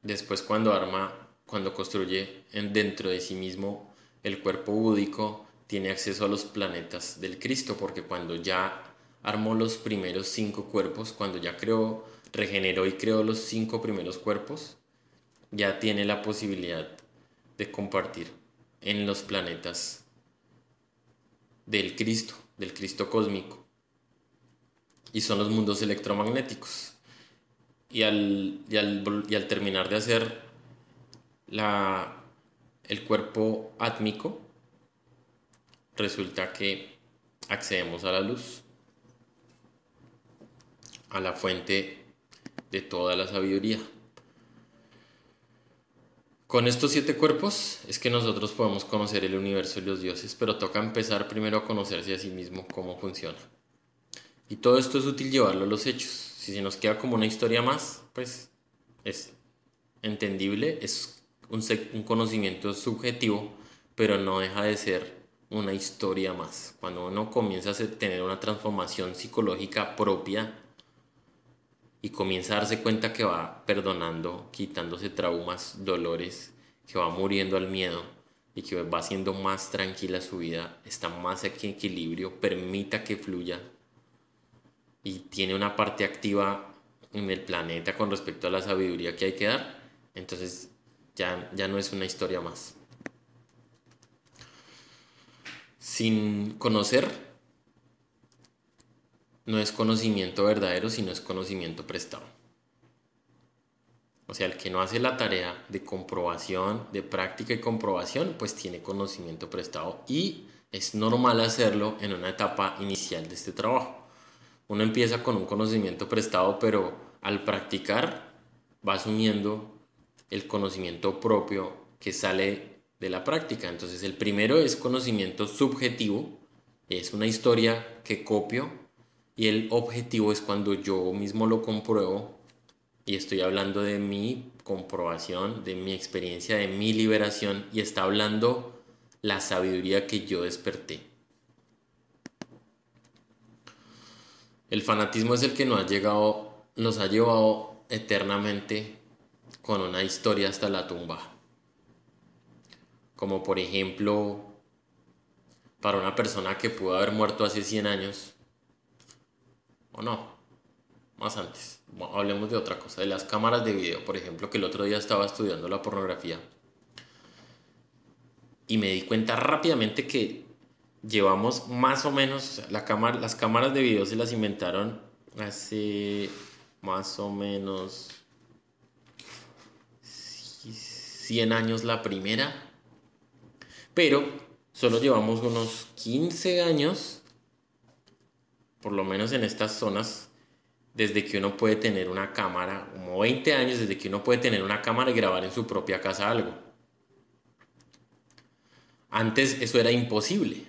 [SPEAKER 1] después cuando construye dentro de sí mismo el cuerpo búdico, tiene acceso a los planetas del Cristo, porque cuando ya armó los primeros 5 cuerpos, cuando ya regeneró y creó los 5 primeros cuerpos, ya tiene la posibilidad de compartir en los planetas del Cristo cósmico, y son los mundos electromagnéticos. Y al terminar de hacer el cuerpo átmico, resulta que accedemos a la luz, a la fuente de toda la sabiduría. Con estos 7 cuerpos es que nosotros podemos conocer el universo y los dioses, pero toca empezar primero a conocerse a sí mismo, cómo funciona. Y todo esto es útil llevarlo a los hechos. Si se nos queda como una historia más, pues es entendible, es un conocimiento subjetivo, pero no deja de ser una historia más. Cuando uno comienza a tener una transformación psicológica propia y comienza a darse cuenta que va perdonando, quitándose traumas, dolores, que va muriendo al miedo y que va haciendo más tranquila su vida, está más en equilibrio, permita que fluya y tiene una parte activa en el planeta con respecto a la sabiduría que hay que dar, entonces ya no es una historia más. Sin conocer, no es conocimiento verdadero, sino es conocimiento prestado. O sea, el que no hace la tarea de comprobación, de práctica y comprobación, pues tiene conocimiento prestado, y es normal hacerlo en una etapa inicial de este trabajo. Uno empieza con un conocimiento prestado, pero al practicar va asumiendo el conocimiento propio que sale de la práctica. Entonces el primero es conocimiento subjetivo, es una historia que copio, y el objetivo es cuando yo mismo lo compruebo y estoy hablando de mi comprobación, de mi experiencia, de mi liberación, y está hablando la sabiduría que yo desperté. El fanatismo es el que nos ha llevado eternamente con una historia hasta la tumba. Como por ejemplo, para una persona que pudo haber muerto hace 100 años, o no, más antes. Bueno, hablemos de otra cosa, de las cámaras de video, por ejemplo, que el otro día estaba estudiando la pornografía y me di cuenta rápidamente que llevamos más o menos, las cámaras de video se las inventaron hace más o menos 100 años la primera, pero solo llevamos unos 15 años, por lo menos en estas zonas, desde que uno puede tener una cámara, como 20 años desde que uno puede tener una cámara y grabar en su propia casa algo. Antes eso era imposible.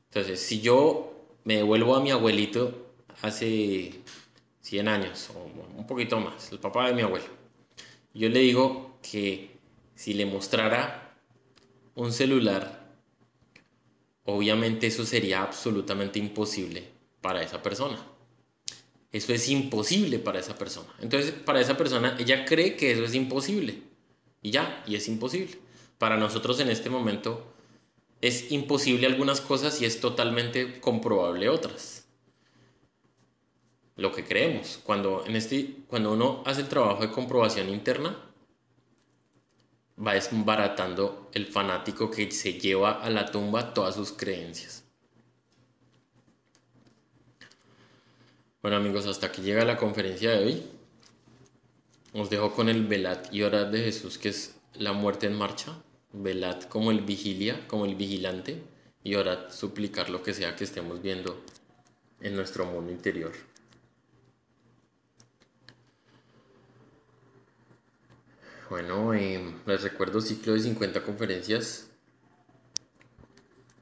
[SPEAKER 1] Entonces, si yo me devuelvo a mi abuelito hace 100 años o un poquito más, el papá de mi abuelo, yo le digo que si le mostrara un celular, obviamente eso sería absolutamente imposible para esa persona. Eso es imposible para esa persona. Entonces, para esa persona, ella cree que eso es imposible. Y ya, y es imposible. Para nosotros en este momento es imposible algunas cosas y es totalmente comprobable otras. Lo que creemos. Cuando uno hace el trabajo de comprobación interna, va desbaratando el fanático que se lleva a la tumba todas sus creencias. Bueno amigos, hasta aquí llega la conferencia de hoy. Os dejo con el Velad y Orad de Jesús, que es la muerte en marcha. Velad como el vigilia, como el vigilante, y Orad suplicar lo que sea que estemos viendo en nuestro mundo interior. Bueno, les recuerdo ciclo de 50 conferencias,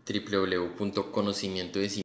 [SPEAKER 1] www.conocimientodecimentes.com